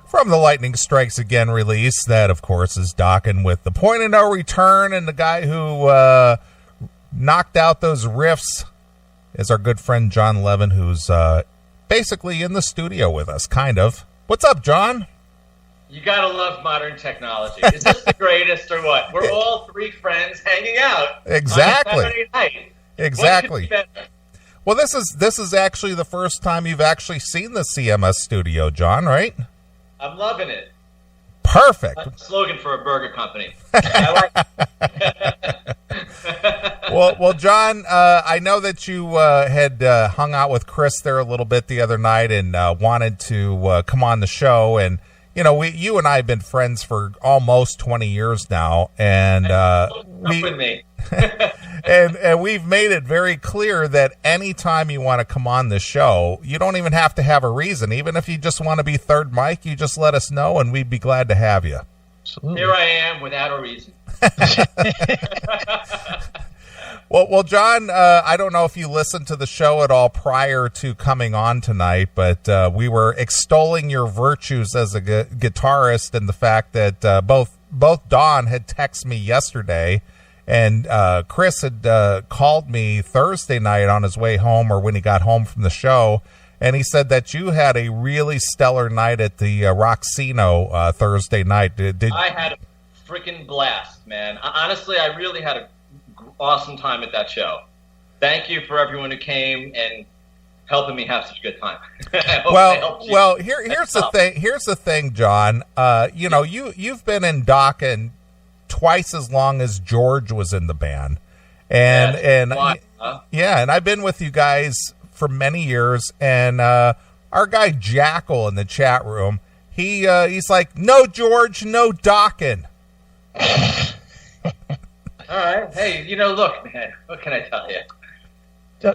From the Lightning Strikes Again release, that, of course, is Dokken with The Point of No Return, and the guy who knocked out those riffs is our good friend Jon Levin, who's basically in the studio with us, kind of. What's up, John? You gotta love modern technology. Is this the greatest or what? We're all three friends hanging out. Exactly. On Saturday night. Exactly. Well, this is actually the first time you've actually seen the CMS studio, John, right? I'm loving it. Perfect. That's a slogan for a burger company. I like it. Well, John, I know that you had hung out with Chris there a little bit the other night and wanted to come on the show. And, you know, you and I have been friends for almost 20 years now. And and we've made it very clear that anytime you want to come on the show, you don't even have to have a reason. Even if you just want to be third mic, you just let us know, and we'd be glad to have you. Absolutely. Here I am without a reason. Well, John, I don't know if you listened to the show at all prior to coming on tonight, but we were extolling your virtues as a guitarist and the fact that both Don had texted me yesterday, and Chris had called me Thursday night on his way home or when he got home from the show, and he said that you had a really stellar night at the Roxino Thursday night. I had a freaking blast, man. Honestly, I really had a awesome time at that show. Thank you for everyone who came and helping me have such a good time. Here's the thing. Here's the thing, John. You know, you've been in Dokken twice as long as George was in the band, and I've been with you guys for many years. And our guy Jackal in the chat room, he's like, no George, no Dokken. All right. Hey, you know, look, man, what can I tell you?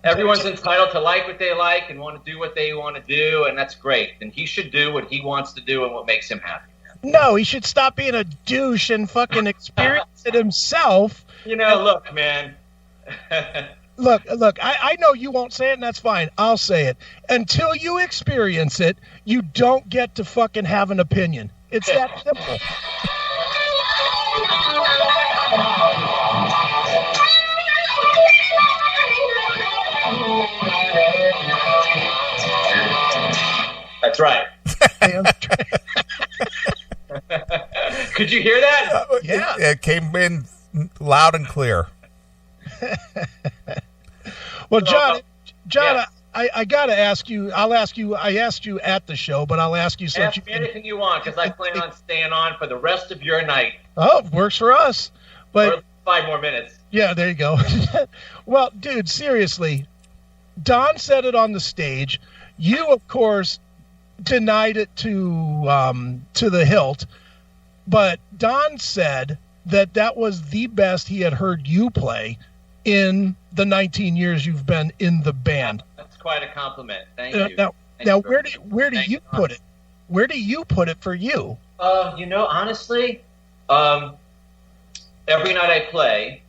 Everyone's entitled to like what they like and want to do what they want to do, and that's great. And he should do what he wants to do and what makes him happy. No, he should stop being a douche and fucking experience it himself. You know, look, man. Look, I know you won't say it, and that's fine. I'll say it. Until you experience it, you don't get to fucking have an opinion. It's that simple. That's right. Could you hear that? Yeah. It came in loud and clear. Well, John, yeah. I got to ask you. I asked you at the show, but I'll ask you. Ask me anything you want, because I plan on staying on for the rest of your night. Oh, works for us. But or 5 more minutes. Yeah, there you go. Well, dude, seriously, Don said it on the stage. You, of course, denied it to the hilt, but Don said that was the best he had heard you play in the 19 years you've been in the band. That's quite a compliment. Thank you. Now, where do you put it? Where do you put it for you? You know, honestly, every night I play,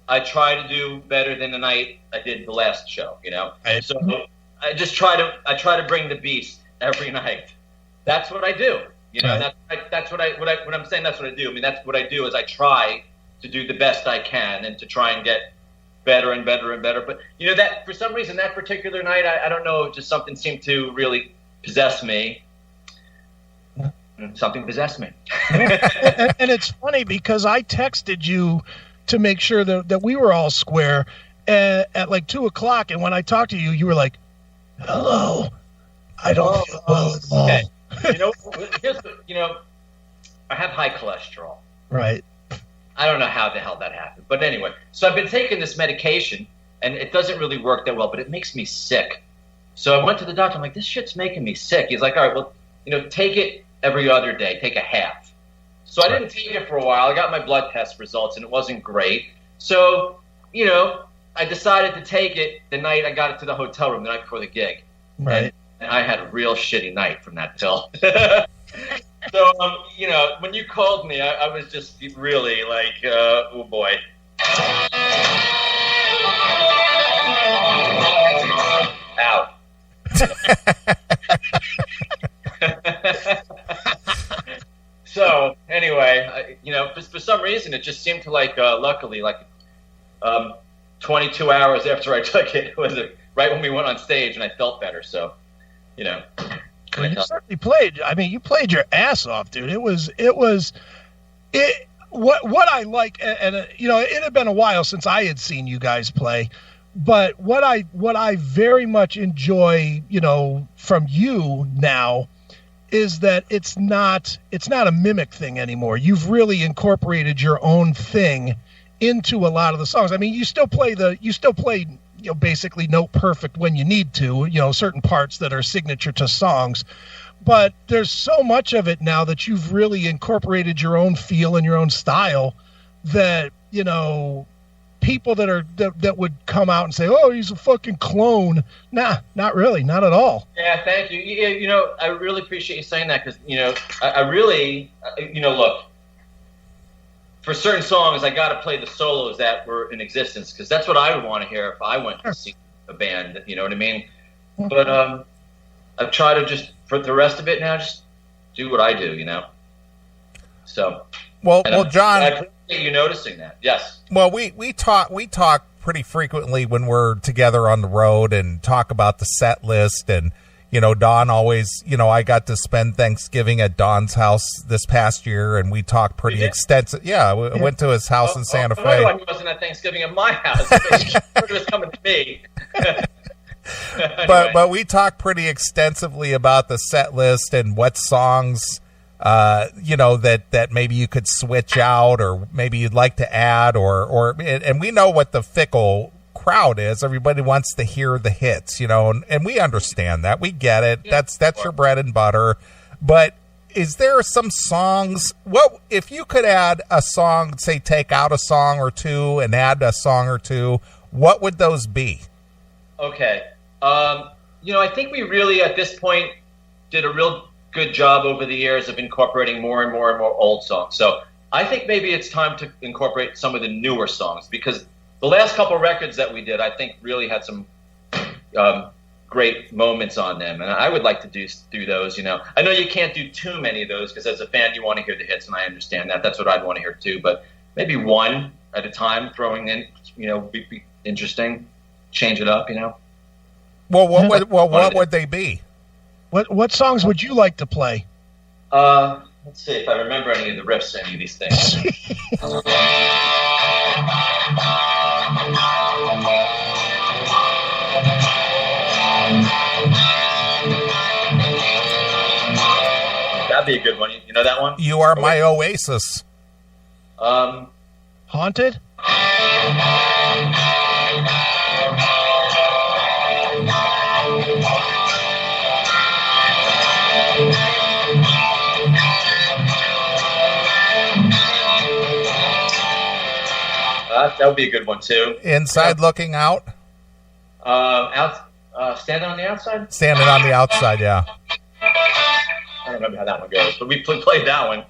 I try to do better than the night I did the last show. You know, so I try to bring the beast every night. That's what I do. You know, that's what when I'm saying that's what I do. I mean, that's what I do is I try to do the best I can and to try and get better and better and better. But you know, that for some reason that particular night, I don't know, just something seemed to really possess me. Something possessed me. and it's funny because I texted you to make sure that we were all square at like 2:00, and when I talked to you, you were like, "Hello, I don't feel well at all." Okay. You know, I have high cholesterol. Right. I don't know how the hell that happened, but anyway, so I've been taking this medication, and it doesn't really work that well, but it makes me sick. So I went to the doctor. I'm like, this shit's making me sick. He's like, all right, well, you know, take it every other day. Take a half. So I didn't take it for a while. I got my blood test results, and it wasn't great. So, you know, I decided to take it the night I got it to the hotel room, the night before the gig. Right. And I had a real shitty night from that pill. So, you know, when you called me, I was just really like, oh boy. Ow. So anyway, for some reason, it just seemed to luckily, 22 hours after I took it was right when we went on stage, and I felt better. So, Well, you certainly played. I mean, you played your ass off, dude. What I like, and it had been a while since I had seen you guys play, but what I very much enjoy, from you now, is that it's not a mimic thing anymore. You've really incorporated your own thing into a lot of the songs. I mean, you still play basically note perfect when you need to, certain parts that are signature to songs, but there's so much of it now that you've really incorporated your own feel and your own style that, people that would come out and say, "Oh, he's a fucking clone." Nah, not really, not at all. Yeah, thank you. I really appreciate you saying that, because I really, look, for certain songs I got to play the solos that were in existence, because that's what I would want to hear if I went to see a band. You know what I mean? Mm-hmm. But I've tried to just, for the rest of it now, just do what I do. So well, John, I appreciate you noticing that. Yes. Well, we talk pretty frequently when we're together on the road and talk about the set list, and Don always, I got to spend Thanksgiving at Don's house this past year, and we talked pretty extensive. Yeah, I went to his house in Santa Fe. He wasn't at Thanksgiving at my house. He was coming to me. Anyway. But we talked pretty extensively about the set list and what songs that maybe you could switch out, or maybe you'd like to add, and we know what the fickle crowd is. Everybody wants to hear the hits, and we understand that. We get it. Yeah, that's your bread and butter. But is there some songs, if you could add a song, say take out a song or two and add a song or two, what would those be? Okay. I think we really, at this point, did a real good job over the years of incorporating more and more and more old songs. So I think maybe it's time to incorporate some of the newer songs, because the last couple records that we did, I think, really had some great moments on them, and I would like to do those. I know you can't do too many of those, because as a fan, you want to hear the hits, and I understand that. That's what I'd want to hear too. But maybe one at a time, throwing in, be interesting, change it up. Well, what would they be? What songs would you like to play? Let's see if I remember any of the riffs, any of these things. That'd be a good one. You know that one? You Are My Oasis. Haunted? That would be a good one too. Inside Looking Out? Standing on the Outside? Standing on the Outside, yeah. I don't remember how that one goes, but we played that one.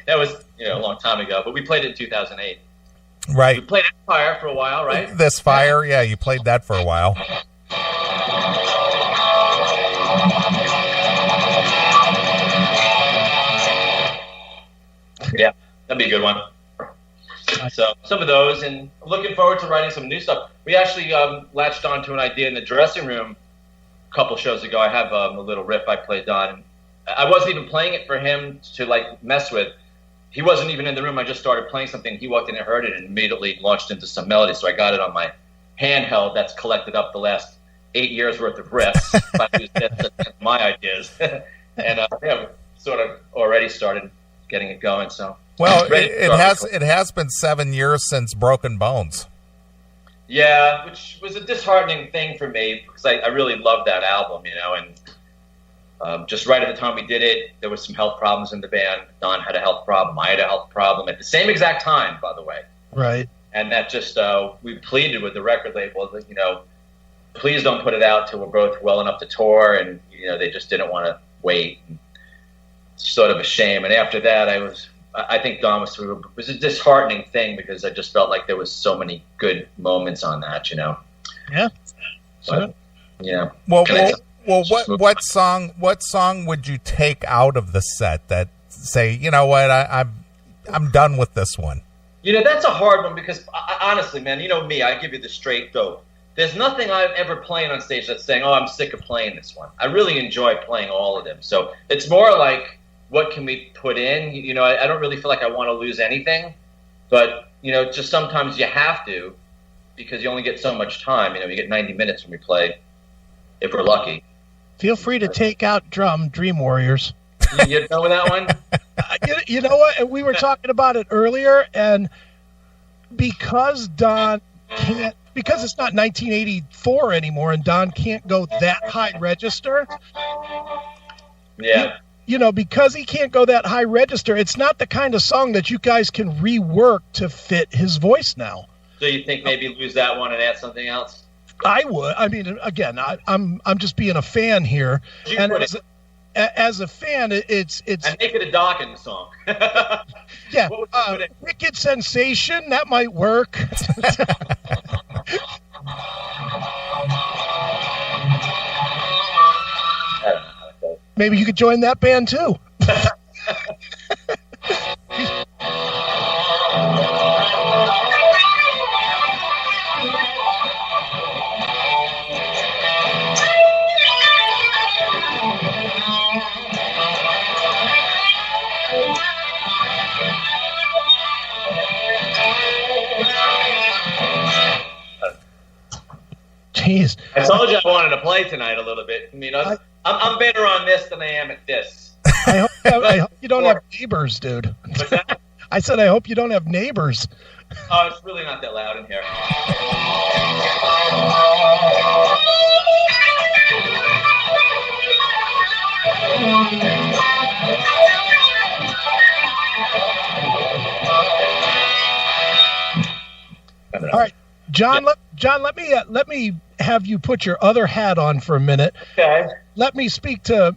That was a long time ago, but we played it in 2008. Right. We played Empire for a while, right? This Fire, yeah, you played that for a while. Yeah, that'd be a good one. So some of those, and I'm looking forward to writing some new stuff. We actually latched onto an idea in the dressing room a couple shows ago. I have a little riff I played on. I wasn't even playing it for him to mess with. He wasn't even in the room. I just started playing something. He walked in and heard it and immediately launched into some melody. So I got it on my handheld that's collected up the last 8 years worth of riffs. I used my ideas. And we sort of already started getting it going. So well, it has been 7 years since Broken Bones. Yeah, which was a disheartening thing for me, because I really loved that album, and just right at the time we did it, there was some health problems in the band. Don had a health problem. I had a health problem at the same exact time, by the way. Right. And that just, we pleaded with the record label that, please don't put it out till we're both well enough to tour, and, they just didn't want to wait. It's sort of a shame. And after that, I think Don was a disheartening thing, because I just felt like there was so many good moments on that, Yeah. But, Well, what song would you take out of the set that say, you know what, I'm done with this one? That's a hard one because honestly, man, you know me, I give you the straight dope. There's nothing I've ever played on stage that's saying, oh, I'm sick of playing this one. I really enjoy playing all of them. So it's more like, what can we put in? I don't really feel like I want to lose anything, but, just sometimes you have to, because you only get so much time. You get 90 minutes when we play, if we're lucky. Feel free to take out Dream Warriors. You know that one? You know what? We were talking about it earlier, and because Don can't, because it's not 1984 anymore, and Don can't go that high register. Yeah. Because he can't go that high register, it's not the kind of song that you guys can rework to fit his voice now. So you think maybe lose that one and add something else? I would. I mean, again, I'm just being a fan here, and as a fan, it's. And make it a Dokken song. Yeah, Wicked Sensation, that might work. Maybe you could join that band too. Jeez. I told you I wanted to play tonight a little bit. I'm better on this than I am at this. I hope you don't have neighbors, dude. What's that? I said I hope you don't have neighbors. Oh, it's really not that loud in here. All right, John. Let me have you put your other hat on for a minute. Okay. Let me speak to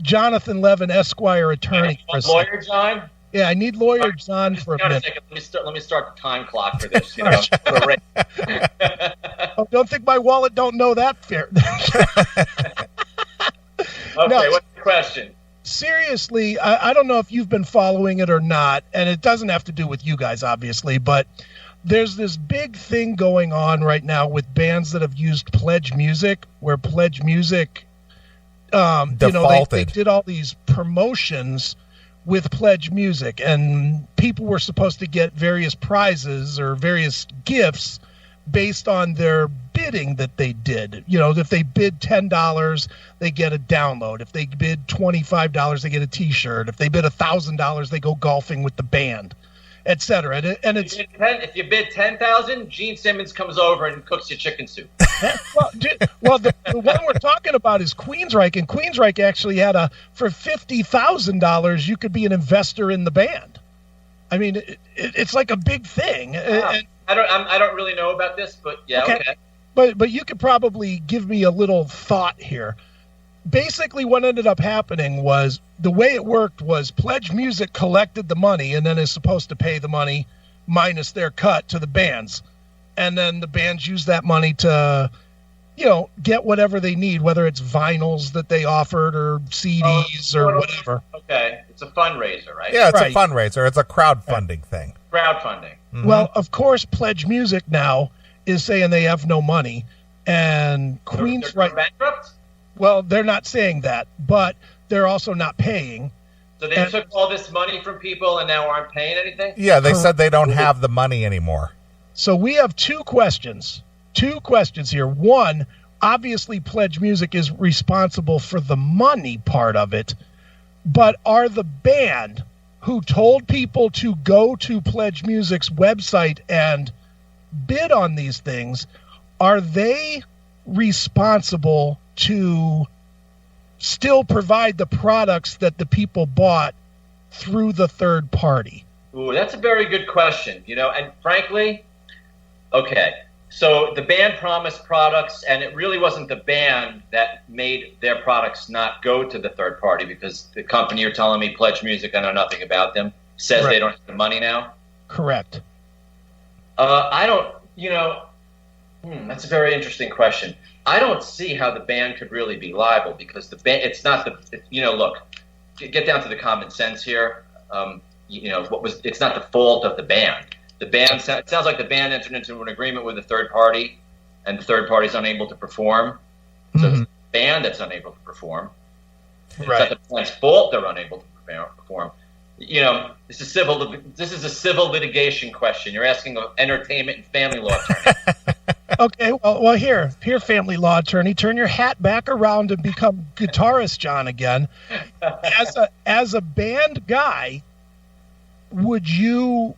Jonathan Levin, Esquire attorney. Lawyer John. Yeah, I need lawyer John for a minute. Let me start the time clock for this. Oh, don't think my wallet don't know that fair. Okay, no, what's the question? Seriously, I don't know if you've been following it or not, and it doesn't have to do with you guys, obviously, but there's this big thing going on right now with bands that have used Pledge Music, where Pledge Music, they did all these promotions with Pledge Music, and people were supposed to get various prizes or various gifts based on their bidding that they did. If they bid $10, they get a download. If they bid $25, they get a T-shirt. If they bid $1,000, they go golfing with the band, etc. And it's if you bid $10,000, Gene Simmons comes over and cooks you chicken soup. Well, the one we're talking about is Queensryche, and Queensryche actually had for $50,000 you could be an investor in the band. I mean, it's like a big thing. Wow. I don't really know about this, but yeah, okay. But you could probably give me a little thought here. Basically, what ended up happening was the way it worked was Pledge Music collected the money and then is supposed to pay the money minus their cut to the bands. And then the bands use that money to, get whatever they need, whether it's vinyls that they offered or CDs or whatever. Okay. It's a fundraiser, right? Yeah, it's a fundraiser. It's a crowdfunding thing. Crowdfunding. Mm-hmm. Well, of course, Pledge Music now is saying they have no money. And Queensryche... bankrupt? Well, they're not saying that, but they're also not paying. So they took all this money from people and now aren't paying anything? Yeah, they said they don't have the money anymore. So we have two questions here. One, obviously Pledge Music is responsible for the money part of it, but are the band who told people to go to Pledge Music's website and bid on these things, are they responsible to still provide the products that the people bought through the third party? Ooh, that's a very good question. And frankly, okay, so the band promised products, and it really wasn't the band that made their products not go to the third party, because the company you're telling me, Pledge Music, I know nothing about them, says They don't have the money now? Correct. I don't, that's a very interesting question. I don't see how the band could really be liable, because the band, it's not look, get down to the common sense here. It's not the fault of the band. The band, it sounds like the band entered into an agreement with a third party, and the third party is unable to perform. So it's the band that's unable to perform. It's not the band's fault they're unable to perform. This is a civil litigation question. You're asking an entertainment and family law attorney. Okay, well, here, family law attorney, turn your hat back around and become guitarist Jon again. As a band guy, would you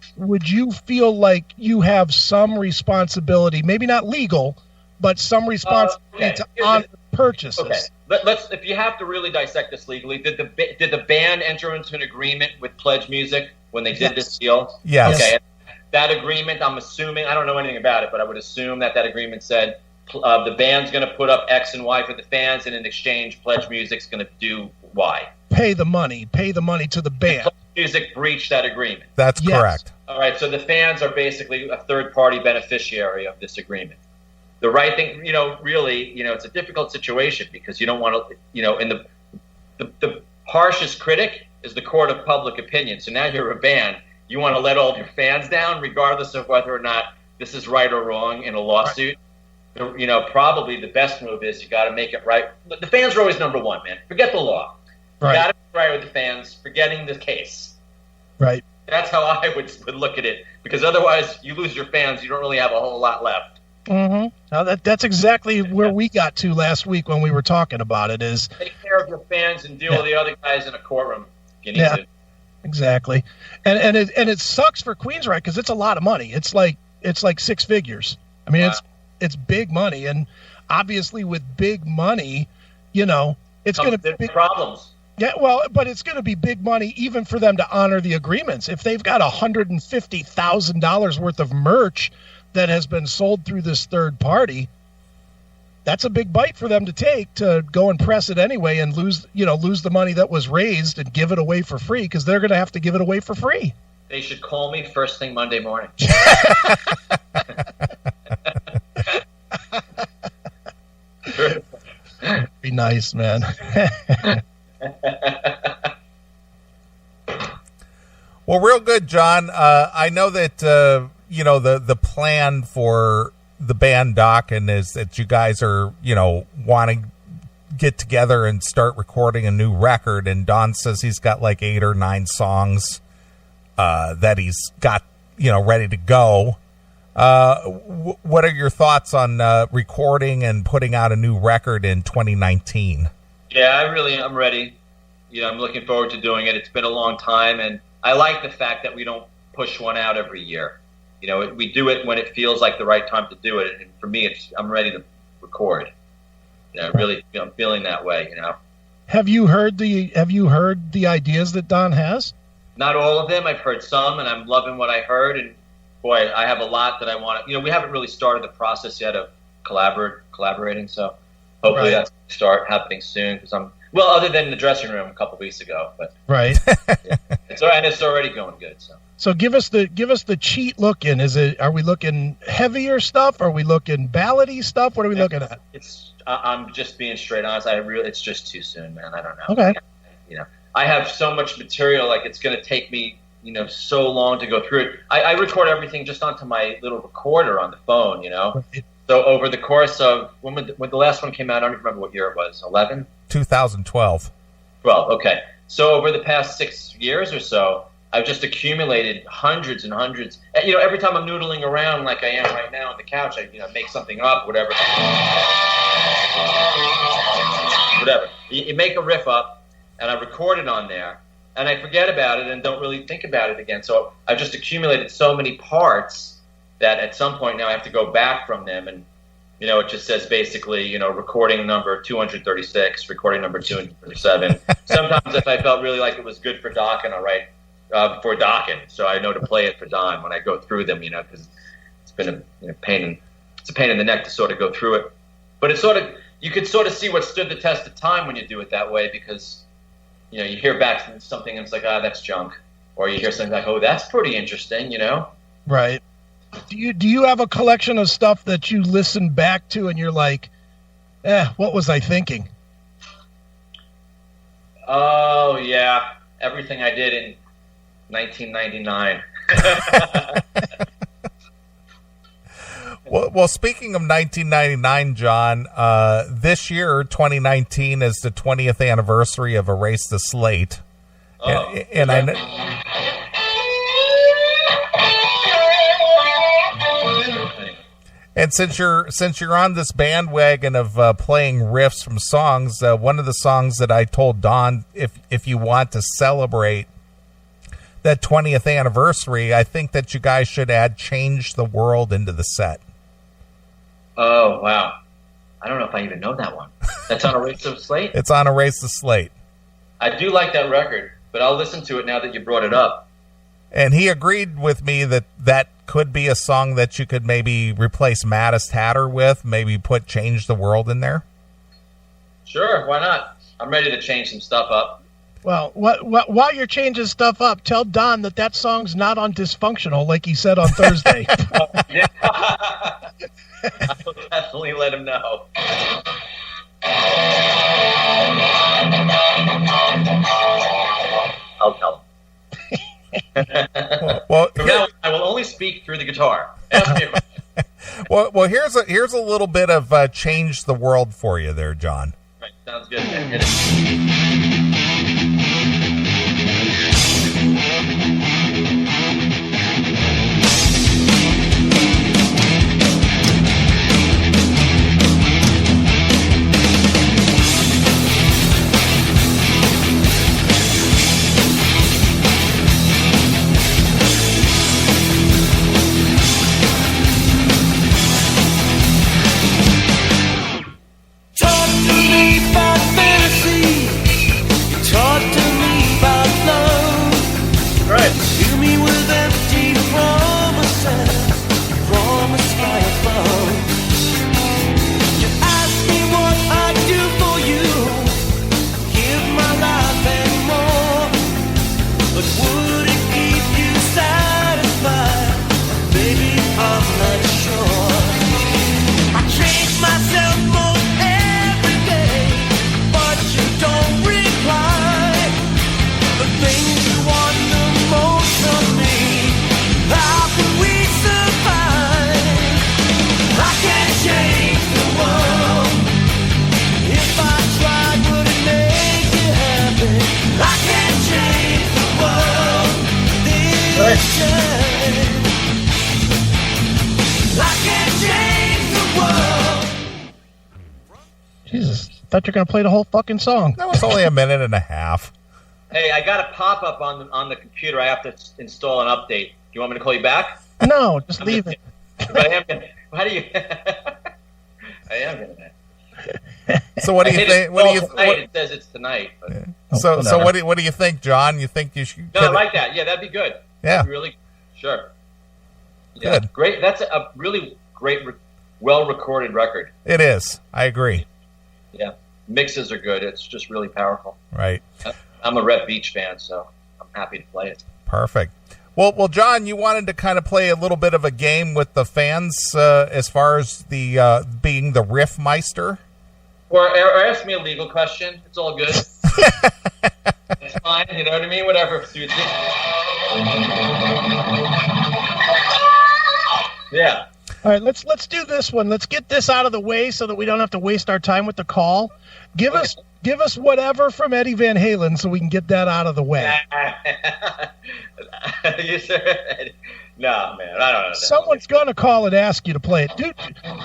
feel like you have some responsibility, maybe not legal, but some responsibility to honor purchases? Okay, let's. If you have to really dissect this legally, did the band enter into an agreement with Pledge Music when they did this deal? Yes. Okay. That agreement, I'm assuming, I don't know anything about it, but I would assume that agreement said the band's going to put up X and Y for the fans, and in exchange, Pledge Music's going to do Y. Pay the money to the band. Pledge Music breached that agreement. That's correct. All right, so the fans are basically a third-party beneficiary of this agreement. The right thing, really, it's a difficult situation because you don't want to, in the harshest critic is the court of public opinion. So now you're a band. You want to let all your fans down, regardless of whether or not this is right or wrong in a lawsuit. Right. Probably the best move is you got to make it right. The fans are always number one, man. Forget the law. Right. You got to be right with the fans, forgetting the case. Right. That's how I would look at it, because otherwise you lose your fans. You don't really have a whole lot left. Mm-hmm. Now that's exactly where we got to last week when we were talking about it. Is take care of your fans and deal with the other guys in a courtroom if you need to. Exactly, and it sucks for Queensryche because it's a lot of money. It's like six figures. I mean, it's big money, and obviously with big money, it's going to be big problems. Yeah, well, but it's going to be big money even for them to honor the agreements. If they've got $150,000 worth of merch that has been sold through this third party, that's a big bite for them to take, to go and press it anyway and lose the money that was raised and give it away for free, because they're going to have to give it away for free. They should call me first thing Monday morning. Be nice, man. Well, real good, Jon. I know that the plan for the band Dokken is that you guys are want to get together and start recording a new record, and Don says he's got like 8 or 9 songs that he's got ready to go. What are your thoughts on recording and putting out a new record in 2019? Yeah, I'm ready. I'm looking forward to doing it. It's been a long time, and I like the fact that we don't push one out every year. We do it when it feels like the right time to do it, and for me, I'm ready to record. Really, I'm feeling that way. Have you heard the ideas that Don has? Not all of them. I've heard some, and I'm loving what I heard. And boy, I have a lot that I want to. We haven't really started the process yet of collaborating. So hopefully that's going to start happening soon. Because other than the dressing room a couple weeks ago, but right, it's already going good. So give us the cheat look in. Are we looking heavier stuff? Are we looking ballady stuff? What are we looking at? I'm just being straight honest. It's just too soon, man. I don't know. Okay. I have so much material. Like, it's going to take me, so long to go through it. I record everything just onto my little recorder on the phone. Right. So over the course of when the last one came out, I don't even remember what year it was. 11. 2012. 12. Okay. So over the past 6 years or so, I've just accumulated hundreds and hundreds. Every time I'm noodling around like I am right now on the couch, I make something up, whatever. Whatever. You make a riff up, and I record it on there, and I forget about it and don't really think about it again. So I've just accumulated so many parts that at some point now I have to go back from them, and it just says basically, recording number 236, recording number 237. Sometimes if I felt really like it was good for Dokken, I'll write for Dokken, so I know to play it for Don when I go through them, because it's been a pain in the neck to sort of go through it. But it's you could sort of see what stood the test of time when you do it that way, because you hear back something and it's like, that's junk, or you hear something like, oh, that's pretty interesting, Right. Do you have a collection of stuff that you listen back to and you're like, what was I thinking? Oh, yeah. Everything I did in 1999. Well, speaking of 1999, John, this year, 2019, is the 20th anniversary of Erase the Slate. Oh, and I know. And since you're on this bandwagon of playing riffs from songs, one of the songs that I told Don, if you want to celebrate that 20th anniversary, I think that you guys should add "Change the World" into the set. Oh, wow. I don't know if I even know that one. That's on Erase the Slate? It's on Erase the Slate. I do like that record, but I'll listen to it now that you brought it up. And he agreed with me that could be a song that you could maybe replace Maddest Hatter with, maybe put "Change the World" in there. Sure, why not? I'm ready to change some stuff up. Well, while you're changing stuff up, tell Don that song's not on Dysfunctional like he said on Thursday. I will definitely let him know. I'll tell him. Well, now I will only speak through the guitar. Ask me a question. well, here's a little bit of "Change the World" for you there, John. Right, sounds good. Hit it. Jesus, thought you were going to play the whole fucking song. That was only a minute and a half. Hey, I got a pop-up on the computer. I have to install an update. Do you want me to call you back? No, just leave it. But I am gonna, how do you? I am gonna. So what do you think? It says it's tonight. But. Yeah. So what do you think, John? You think you should? No, I like that. Yeah, that'd be good. Yeah, really, sure. Yeah, good. Great. That's a really great, well-recorded record. It is. I agree. Yeah, mixes are good. It's just really powerful. Right. I'm a Rhett Beach fan, so I'm happy to play it. Perfect. Well, John, you wanted to kind of play a little bit of a game with the fans as far as the being the riff meister. Or ask me a legal question. It's all good. It's fine. You know what I mean? Whatever suits you. Yeah. All right, let's do this one. Let's get this out of the way so that we don't have to waste our time with the call. Give us whatever from Eddie Van Halen so we can get that out of the way. You sure? No, man, I don't know. Someone's gonna call and ask you to play it, dude. All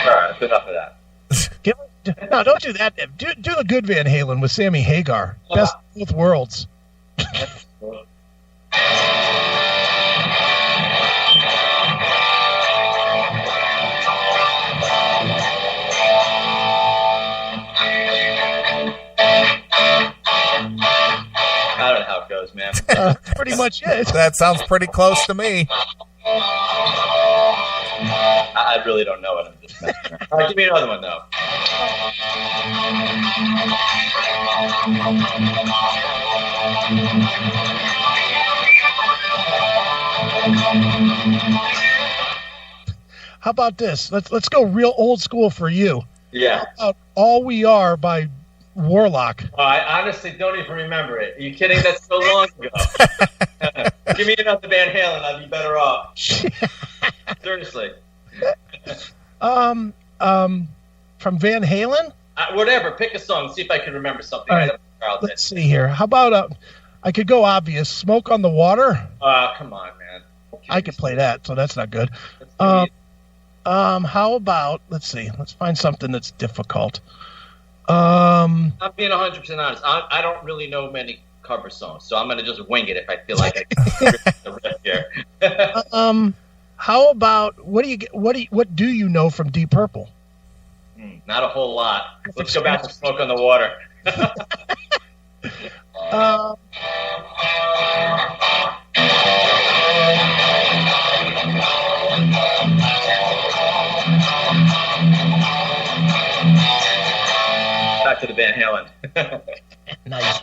right, enough of that. No, don't do that. Do the good Van Halen with Sammy Hagar. Best of both worlds. I don't know how it goes, man. Pretty much it. That sounds pretty close to me. I really don't know what I'm just messing around. All right, give me another one, though. How about this? Let's go real old school for you. Yeah. All We Are by Warlock. I honestly don't even remember it. Are you kidding? That's so long ago. Give me another Van Halen, I'd be better off. Seriously. From Van Halen? Whatever. Pick a song. See if I can remember something. All right. Let's see here. How about I could go obvious. Smoke on the Water? Come on, man. Okay. I could play that, so that's not good. How about, let's see. Let's find something that's difficult. I'm being 100% honest. I don't really know many cover songs, so I'm going to just wing it if I feel like I can the riff here. How about what do you know from Deep Purple? Not a whole lot. Let's go back to Smoke on the Water. Back to the Van Halen. Nice.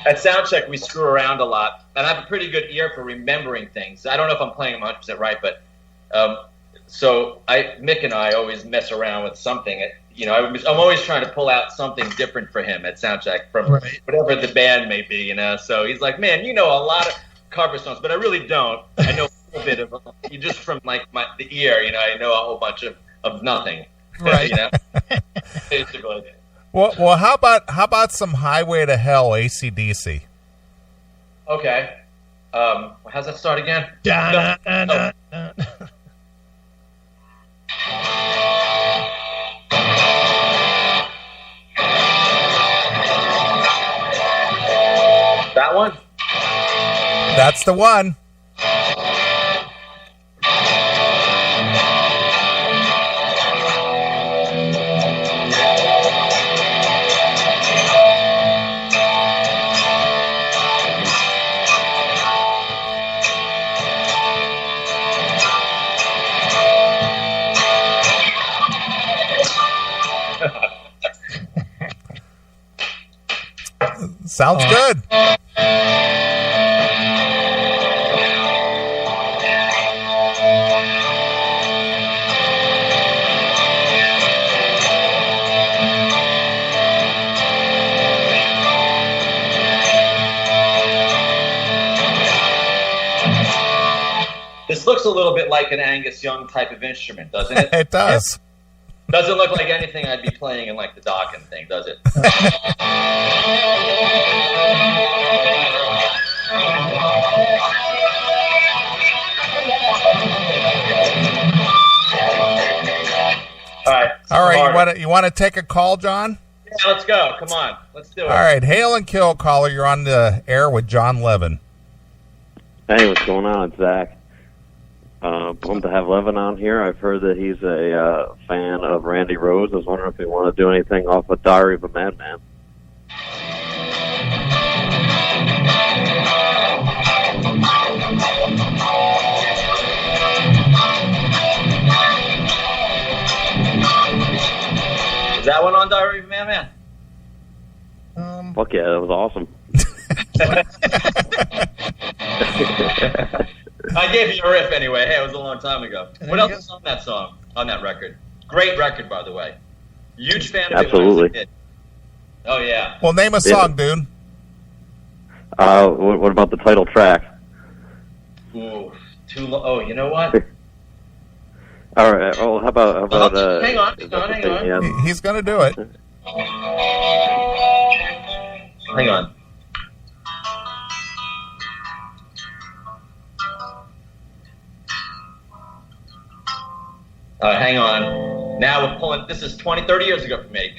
At Soundcheck, we screw around a lot, and I have a pretty good ear for remembering things. I don't know if I'm playing them 100% right, but so Mick and I always mess around with something. I'm always trying to pull out something different for him at Soundcheck from whatever the band may be, So he's like, "Man, you know a lot of cover songs, but I really don't. I know a little bit of you just from like the ear, I know a whole bunch of nothing, right? Basically." Well, how about some Highway to Hell, AC/DC? Okay. How's that start again? That one? That's the one. Sounds good. This looks a little bit like an Angus Young type of instrument, doesn't it? It does. Doesn't look like anything I'd be playing in like the Dokken thing, does it? All right. You want to take a call, John? Yeah, let's go. Come on, let's do it. All right, Hail and Kill caller. You're on the air with Jon Levin. Hey, what's going on? It's Zach. Pumped to have Levin on here. I've heard that he's a fan of Randy Rhoads. I was wondering if he wanted to do anything off of Diary of a Madman. Is that one on Diary of a Madman? Fuck yeah, that was awesome. I gave you a riff anyway. Hey, it was a long time ago. What else is on that song, on that record? Great record, by the way. Huge fan of it. Absolutely. Oh, yeah. Well, name a song, dude. What about the title track? Ooh, too long. Oh, you know what? All right. Oh, how about hang on. Yeah. He's going to do it. Hang on. Hang on. Now we're pulling. This is 20, 30 years ago for me.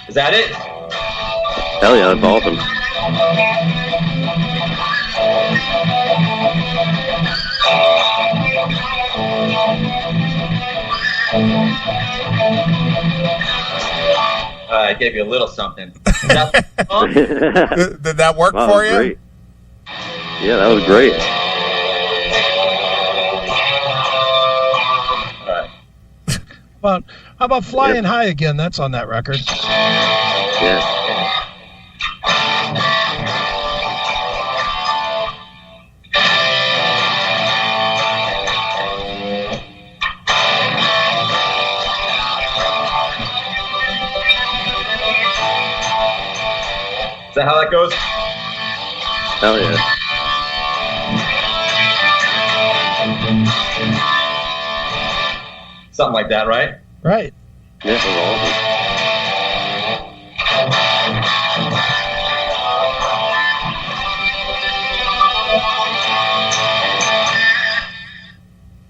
Is that it? Hell yeah, that's awesome. I gave you a little something. Did that work for you? Great. Yeah, that was great. How about Flying High again? That's on that record. Yeah. Is that how that goes? Hell yeah. Something like that, right? Right. Yeah, it was awesome.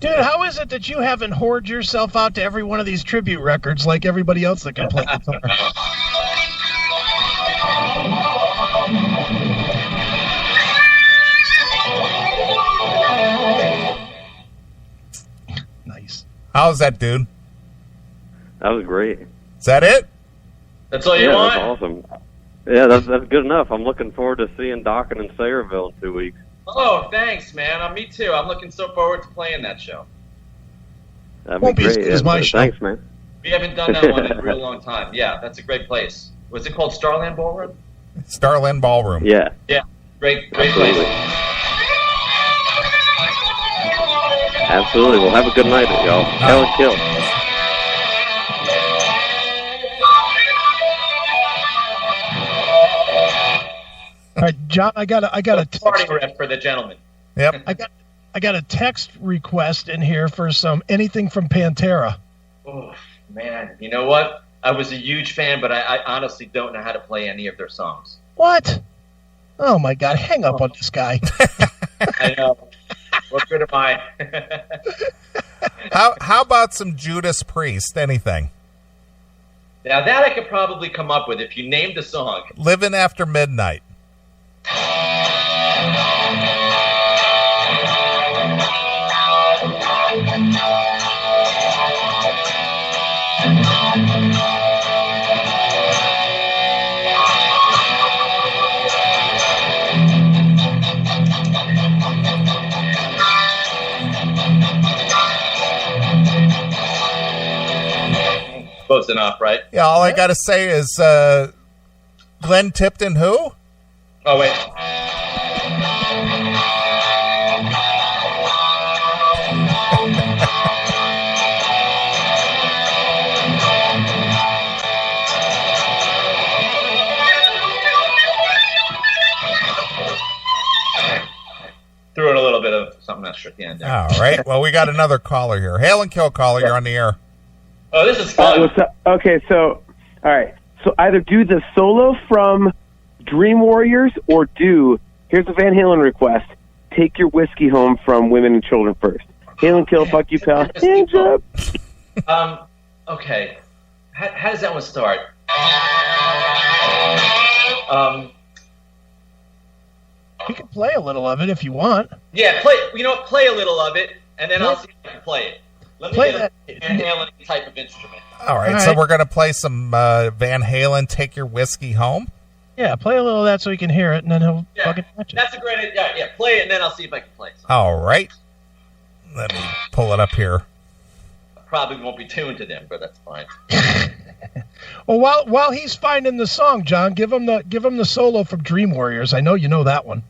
Dude, how is it that you haven't whored yourself out to every one of these tribute records like everybody else that can play guitar? Nice. How's that, dude? That was great. Is that it? That's all you Yeah, want? that's awesome. Yeah, that's good enough. I'm looking forward to seeing Dokken in Sayreville in 2 weeks. Oh, thanks, man. Me too. I'm looking so forward to playing that show. That'd Won't be be as great. good as my show. Thanks, man. We haven't done that one in a real long time. Yeah, that's a great place. Was it called Starland Ballroom? Starland Ballroom. Yeah. Yeah, great Absolutely. place. Absolutely. Well, have a good night, y'all. Hell and kill. All right, John, I got a Party text, riff for the gentleman. Yep. I got a text request in here for anything from Pantera. Oh, man. You know what? I was a huge fan, but I honestly don't know how to play any of their songs. What? Oh my God! Hang up on this guy. I know. What good am I? How about some Judas Priest? Anything? Now, that I could probably come up with if you named a song. Living After Midnight. Close enough, right? Yeah, all I got to say is Glenn Tipton who? Oh, wait. Threw in a little bit of something extra at the end there. All right. Well, we got another caller here. Hail and kill caller. You're on the air. Oh, this is fun. What's up? Okay, so, all right. So either do the solo from Dream Warriors or here's a Van Halen request, Take Your Whiskey Home from Women and Children First. Hail and kill, fuck you, pal. Hands up. Okay. How does that one start? You can play a little of it if you want. Yeah, play a little of it, and then I'll see if I can play it. Let me Play get that. a Van Halen type of instrument. All right. All So right. we're going to play some Van Halen, Take Your Whiskey Home. Yeah, play a little of that so he can hear it, and then he'll Yeah, fucking catch it. that's a great idea. Yeah, play it, and then I'll see if I can play it. All right. Let me pull it up here. Probably won't be tuned to them, but that's fine. Well, while he's finding the song, John, give him the solo from Dream Warriors. I know you know that one.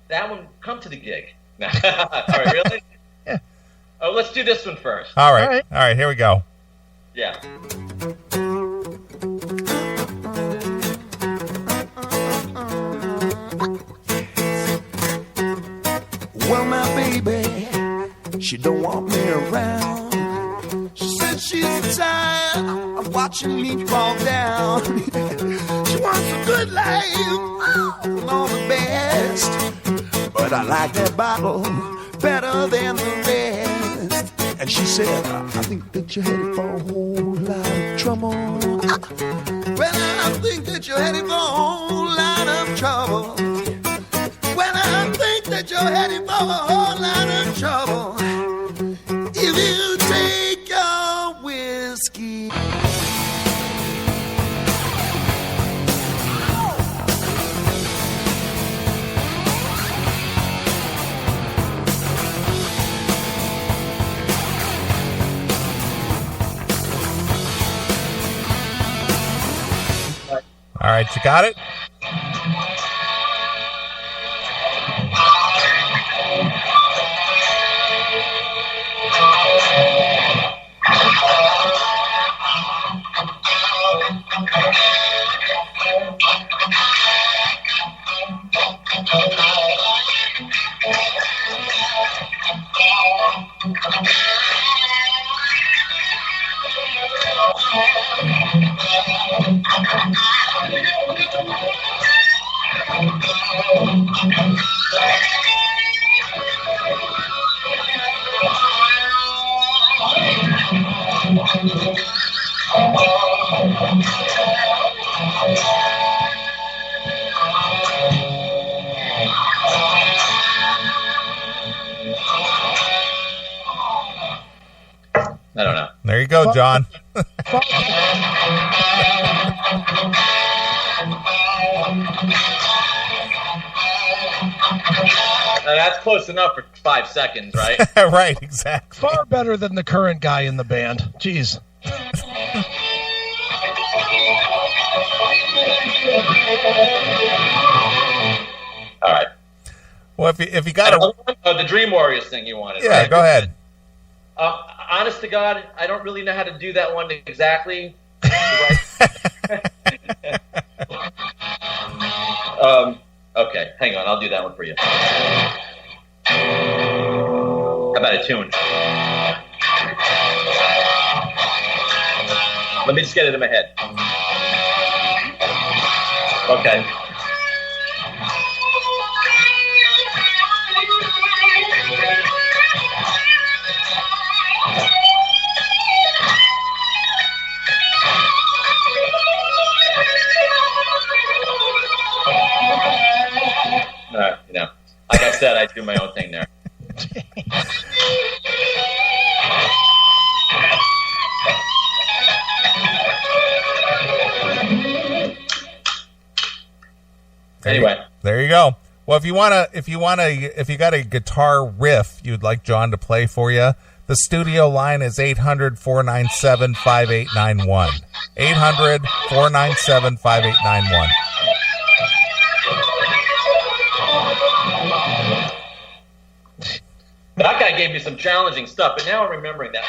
That one, come to the gig. All right, really? Yeah. Oh, let's do this one first. All right. All right. All right. Here we go. Yeah. Well, my baby, she don't want me around. She said she's tired of watching me fall down. She wants a good life and all the best. But I like that bottle better than the rest. And she said, I think that you're headed for a whole lot of trouble. Well, I think that you're headed for a whole lot of trouble. Well, I think that you're headed for a whole lot of trouble. If you take your whiskey. All right, you got it? I don't know. There you go, John. That's close enough for 5 seconds, right? Right, exactly. Far better than the current guy in the band. Jeez. All right. Well, if you got the Dream Warriors thing you wanted. Yeah, right? go ahead. Honest to God, I don't really know how to do that one exactly. Okay, hang on. I'll do that one for you. How about a tune? Let me just get it in my head. Okay. Like I said, I do my own thing there. Anyway, there you go. Well, if you got a guitar riff you'd like John to play for you, the studio line is 800-497-5891. 800-497-5891. That guy gave me some challenging stuff, but now I'm remembering that.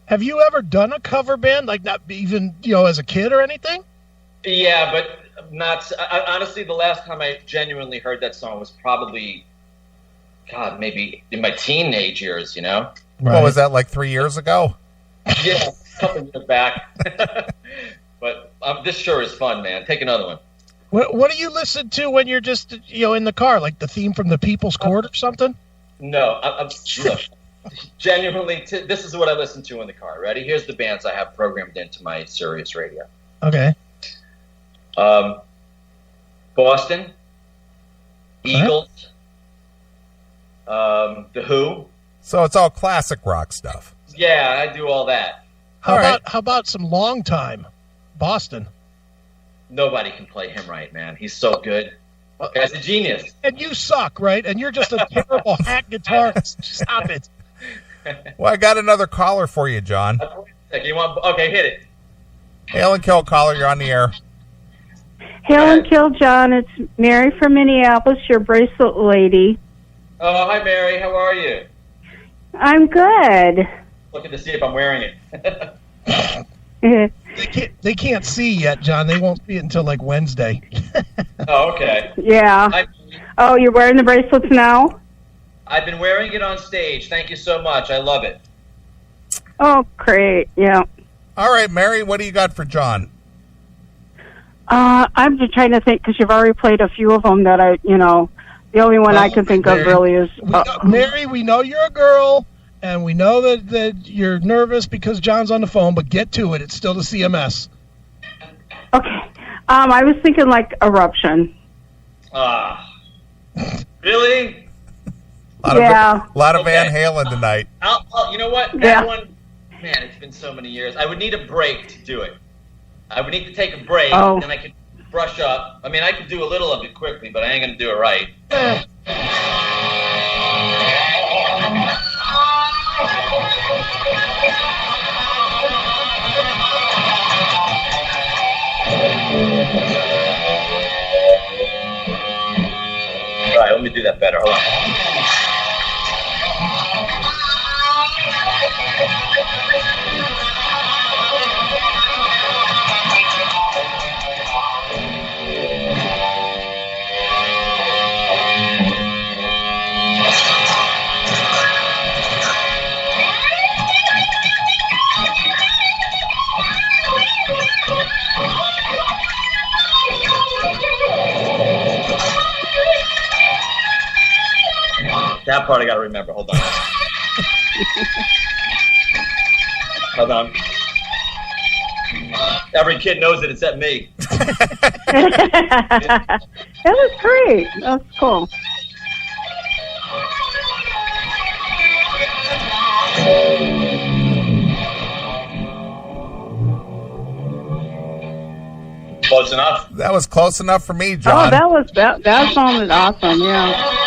Have you ever done a cover band, like not even, as a kid or anything? Yeah, but not. Honestly, the last time I genuinely heard that song was probably, God, maybe in my teenage years, Right. What was that, like 3 years ago? Yeah, a couple years back. But this sure is fun, man. Take another one. What do you listen to when you're just, in the car, like the theme from the People's Court or something? No, look, genuinely, this is what I listen to in the car. Ready? Here's the bands I have programmed into my Sirius radio. Okay. Boston, Eagles, The Who. So it's all classic rock stuff. Yeah, I do all that. How about some long time? Boston. Nobody can play him right, man. He's so good. Guy's a genius. And you suck, right? And you're just a terrible hack guitarist. Stop it. Well, I got another caller for you, John. Okay, hit it. Hail and kill, caller. You're on the air. Hail and kill, John. It's Mary from Minneapolis, your bracelet lady. Oh, hi, Mary. How are you? I'm good. Looking to see if I'm wearing it. They can't see yet, John. They won't see it until like Wednesday. Oh, okay. Yeah. Oh, you're wearing the bracelets now? I've been wearing it on stage. Thank you so much. I love it. Oh, great. Yeah. All right, Mary, what do you got for John? I'm just trying to think because you've already played a few of them that the only one I can think of really is... Mary, we know you're a girl, and we know that you're nervous because John's on the phone, but get to it. It's still the CMS. Okay. I was thinking like Eruption. Really? Yeah. A lot of Van Halen tonight. You know what? That one, man, it's been so many years. I would need a break to do it. I would need to take a break, and I could brush up. I mean, I could do a little of it quickly, but I ain't going to do it right. All right, let me do that better. Hold on. That part I gotta remember. Hold on. Hold on. Every kid knows it except me. That was great. That's cool. Close enough. That was close enough for me, John. Oh, that sounded awesome. Yeah.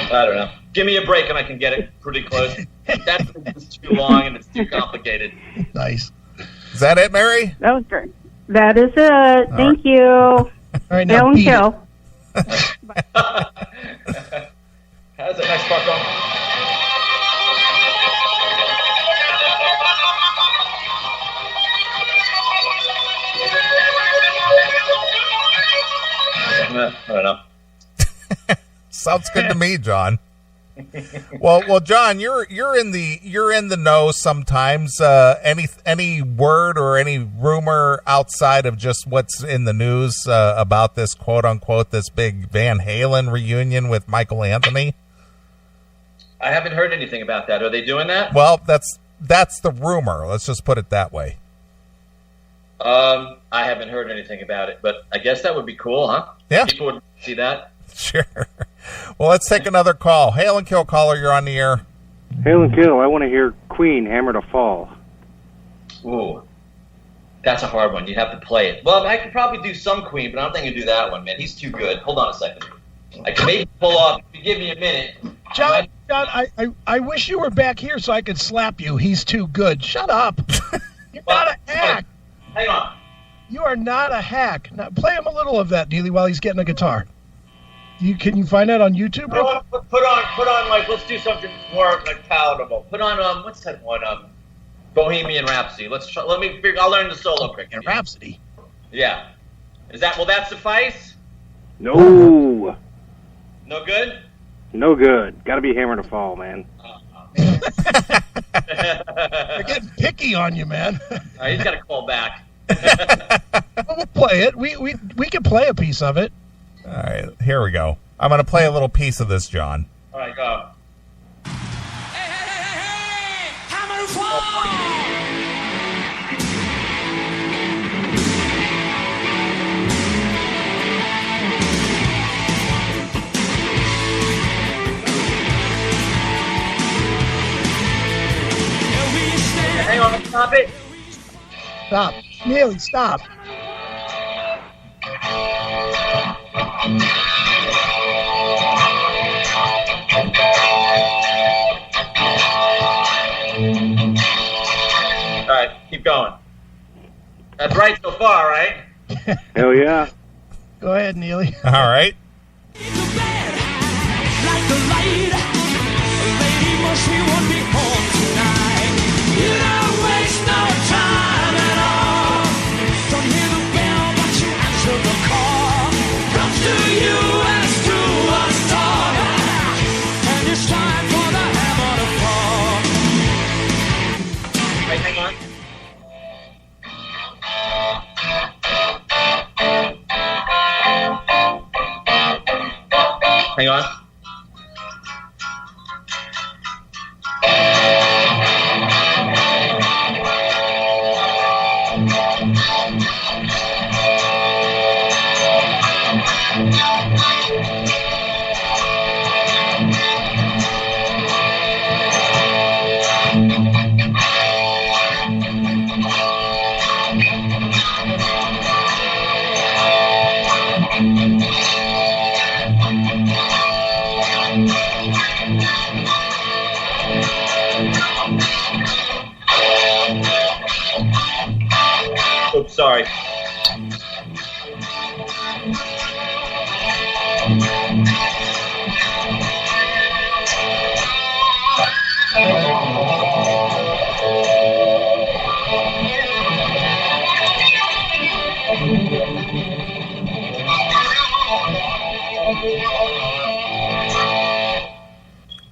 I don't know. Give me a break and I can get it pretty close. That's too long and it's too complicated. Nice. Is that it, Mary? That was great. That is it. Thank you. All right, now Hail and beat it. kill. How's that next part going? I don't know. Sounds good to me, John. Well, John, you're in the know sometimes. Any word or any rumor outside of just what's in the news about this quote unquote this big Van Halen reunion with Michael Anthony? I haven't heard anything about that. Are they doing that? Well, that's the rumor. Let's just put it that way. I haven't heard anything about it, but I guess that would be cool, huh? Yeah. People would see that. Sure. Well, let's take another call. Hail and Kill caller, you're on the air. Hail and Kill, I want to hear Queen, Hammer to Fall. Ooh. That's a hard one. You'd have to play it. Well, I could probably do some Queen, but I don't think I can do that one, man. He's too good. Hold on a second. I can maybe pull off. If you give me a minute. John, I wish you were back here so I could slap you. He's too good. Shut up. You're not a hack. Hang on. You are not a hack. Now, play him a little of that, Neely, while he's getting a guitar. Can you find that on YouTube? Put on like, let's do something more like palatable. Put on what's that one? Bohemian Rhapsody. I'll learn the solo quick. Rhapsody. Yeah. Will that suffice? No. No good? No good. Got to be Hammer to Fall, man. They're getting picky on you, man. He's got to call back. Well, we'll play it. We can play a piece of it. All right, here we go. I'm going to play a little piece of this, John. All right, go. Hey, Hammer to Fall! Hang on, stop it. Stop. Neely, stop. All right, keep going. That's right so far, right? Hell yeah. Go ahead, Neely. All right. Hang on. Hang on. Oops, sorry.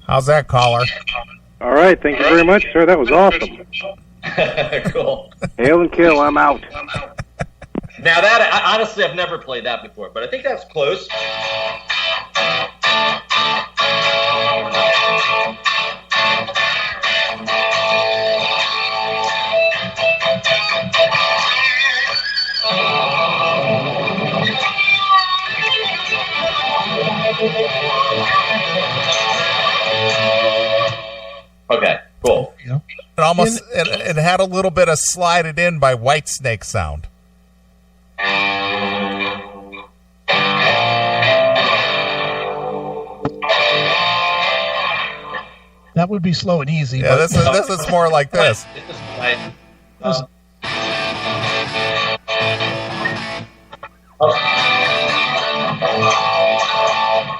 How's that, caller? All right, thank you very much, sir. That was awesome. Cool. Hail and kill, I'm out. Now that, honestly, I've never played that before, but I think that's close. Okay, cool. It almost it had a little bit of Slide It In by Whitesnake sound. That would be Slow and Easy. Yeah, but this is more like this.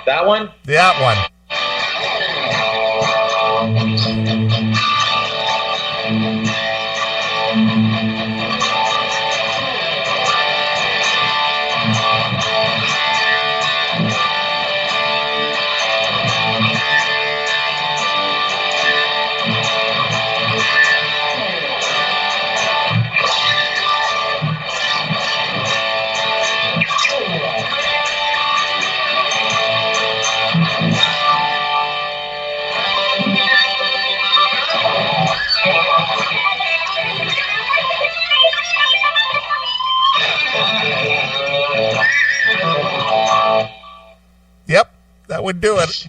That one? That one. Yep, that would do it.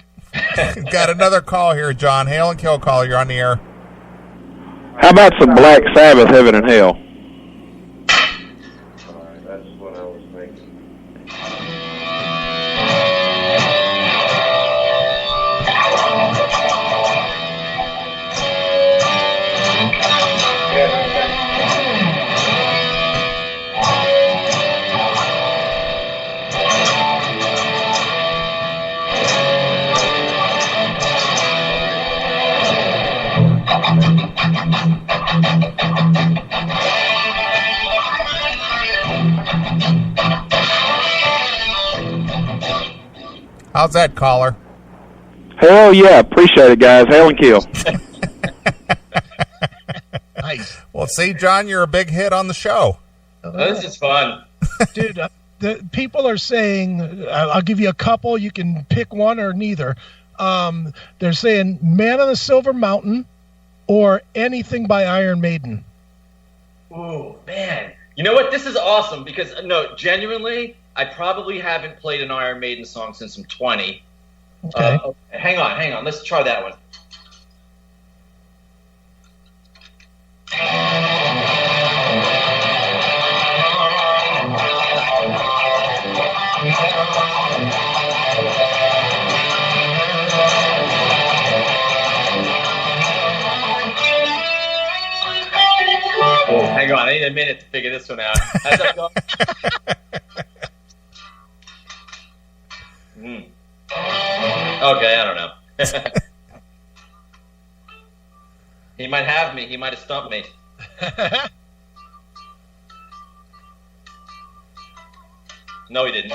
Got another call here, John. Hail and kill caller. You're on the air. How about some Black Sabbath, Heaven and Hell? That's what I was thinking. How's that, caller? Hell yeah, appreciate it, guys. Hail and kill. Nice. Well, see, John, you're a big hit on the show. This is fun. Dude, the people are saying, I'll give you a couple. You can pick one or neither. They're saying Man on the Silver Mountain or anything by Iron Maiden. Ooh, man. You know what? This is awesome because, no, genuinely, I probably haven't played an Iron Maiden song since I'm 20. Okay. Hang on. Let's try that one. Oh, hang on. I need a minute to figure this one out. How's that going? Okay, I don't know. He might have me. He might have stumped me. No, he didn't.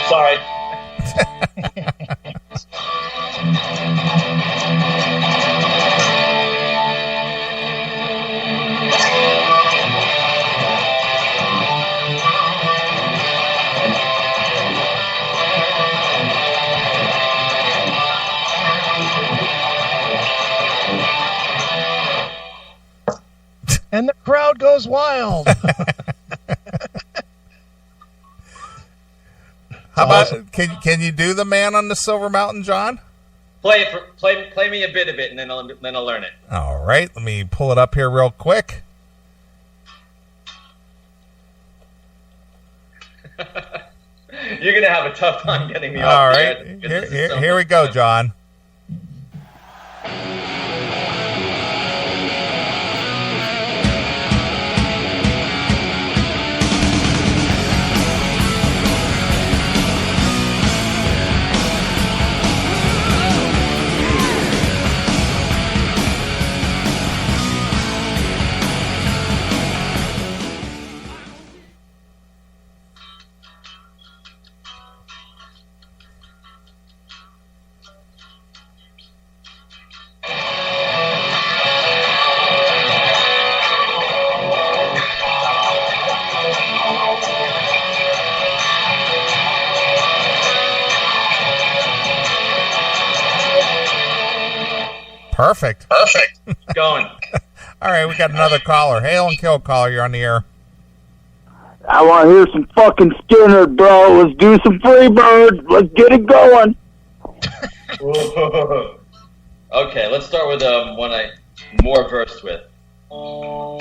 Sorry. And the crowd goes wild. How about can you do the Man on the Silver Mountain, John? Play me a bit of it, and then I'll learn it. All right, let me pull it up here real quick. You're gonna have a tough time getting me All off right, the here we go, John. Perfect. Going. All right, we got another caller. Hail and kill caller. You're on the air. I want to hear some fucking Skinner, bro. Let's do some Freebird. Let's get it going. Okay, let's start with one I'm more versed with. All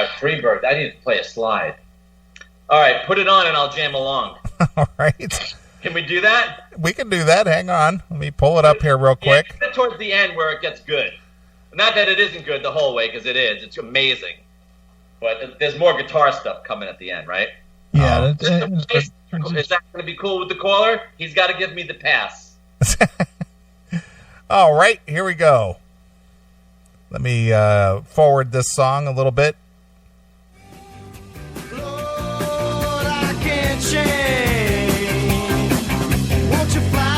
right, Freebird. I need to play a slide. All right, put it on and I'll jam along. All right. Can we do that? We can do that. Hang on. Let me pull it up here real quick. Yeah, towards the end where it gets good. Not that it isn't good the whole way, because it is. It's amazing. But there's more guitar stuff coming at the end, right? Yeah. Is that going to be cool with the caller? He's got to give me the pass. All right, here we go. Let me forward this song a little bit. Lord, I can't change. Won't you fly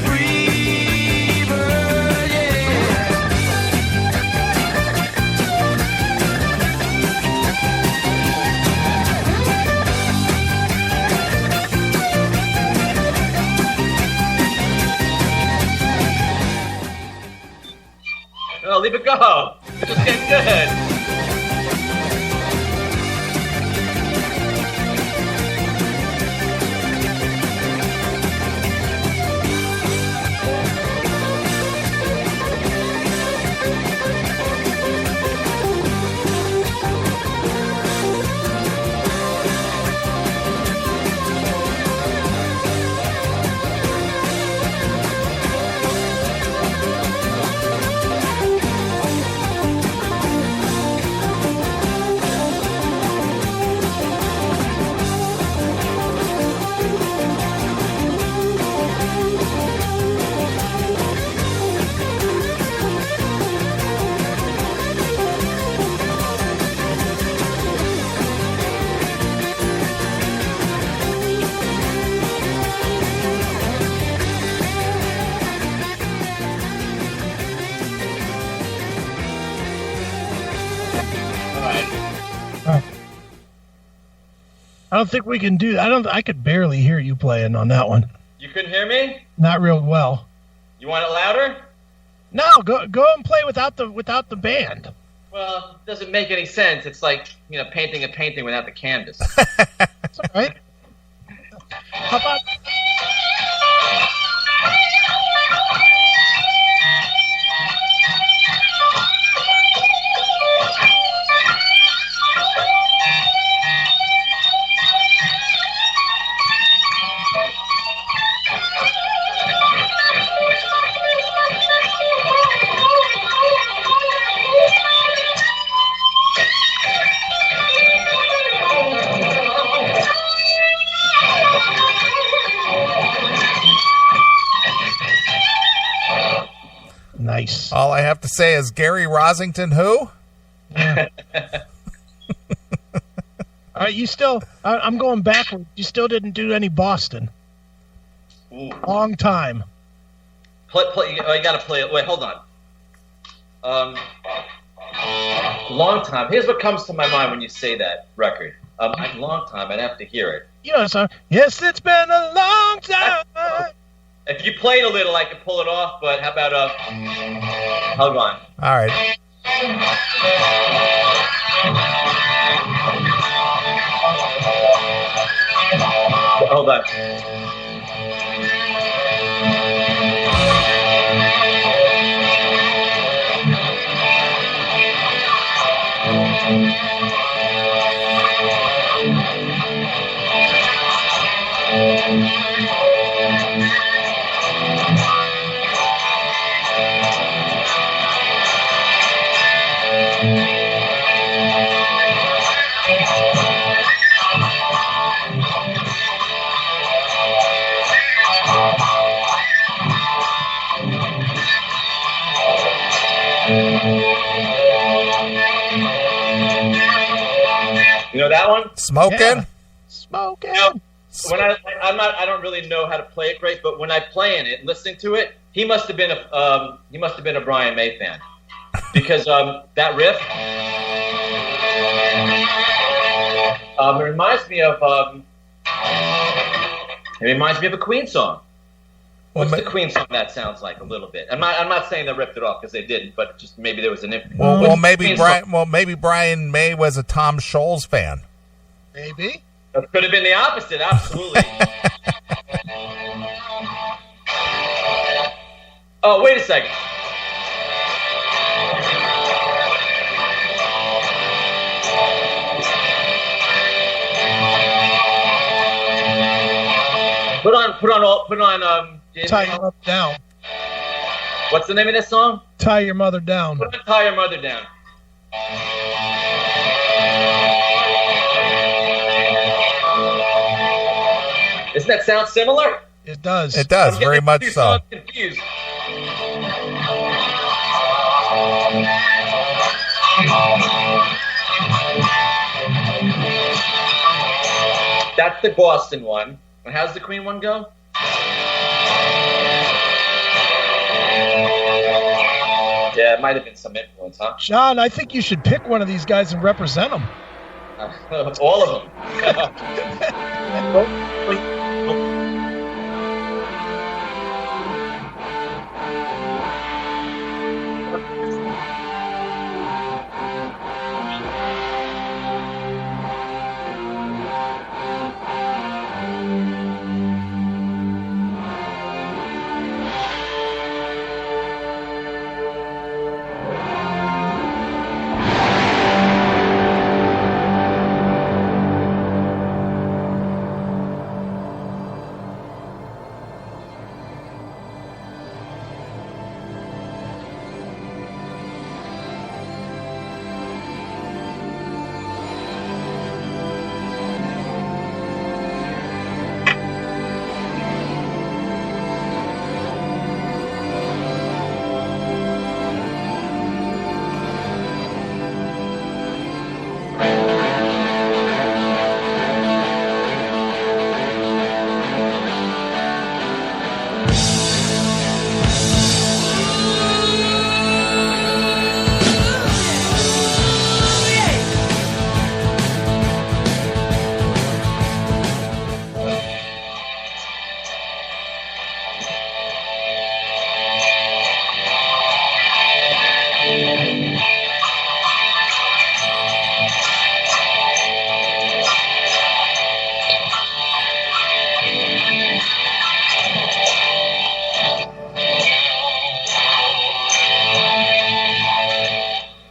free, bird, yeah. Oh, leave it go. It's just getting good. I don't think we can do. I could barely hear you playing on that one. You couldn't hear me? Not real well. You want it louder? No, go and play without the band. Well, it doesn't make any sense. It's like, painting a painting without the canvas. That's all right. How about? Nice. All I have to say is Gary Rosington, who? Yeah. All right, you still. I'm going backward. You still didn't do any Boston. Ooh. Long time. You got to play it. Wait, hold on. Long time. Here's what comes to my mind when you say that record. Long time. I'd have to hear it. You know the song. Yes, it's been a long time. If you played a little, I could pull it off, but how about Hug On? All right. Hold on. You know that one? Smoking? Yeah. Smoking. You know, when I don't really know how to play it great, but when I play in it, listening to it, he must have been a Brian May fan, because that riff it reminds me of a Queen song. What's the Queen song that sounds like a little bit? I'm not saying they ripped it off because they didn't, but just maybe there was an influence. Maybe Brian May was a Tom Scholes fan. Maybe. It could have been the opposite, absolutely. Oh, wait a second. Put on. Tie Your Mother Down. What's the name of this song? Tie Your Mother Down. Put on Tie Your Mother Down. Doesn't that sound similar? It does. It does, very much so. I'm confused. That's the Boston one. And how's the Queen one go? Yeah, it might have been some influence, huh? John, I think you should pick one of these guys and represent them. All of them.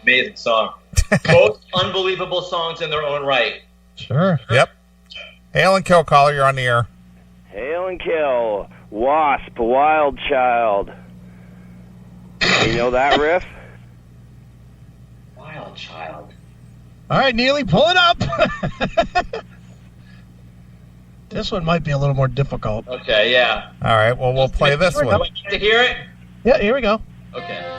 Amazing song. Both unbelievable songs in their own right. Sure. Yep. Hail and Kill, caller, you're on the air. Hail and Kill, Wasp, Wild Child. You know that riff? Wild Child. All right, Neely, pull it up. This one might be a little more difficult. Okay, yeah. All right, well, we'll play this one. Do I get to hear it? Yeah, here we go. Okay.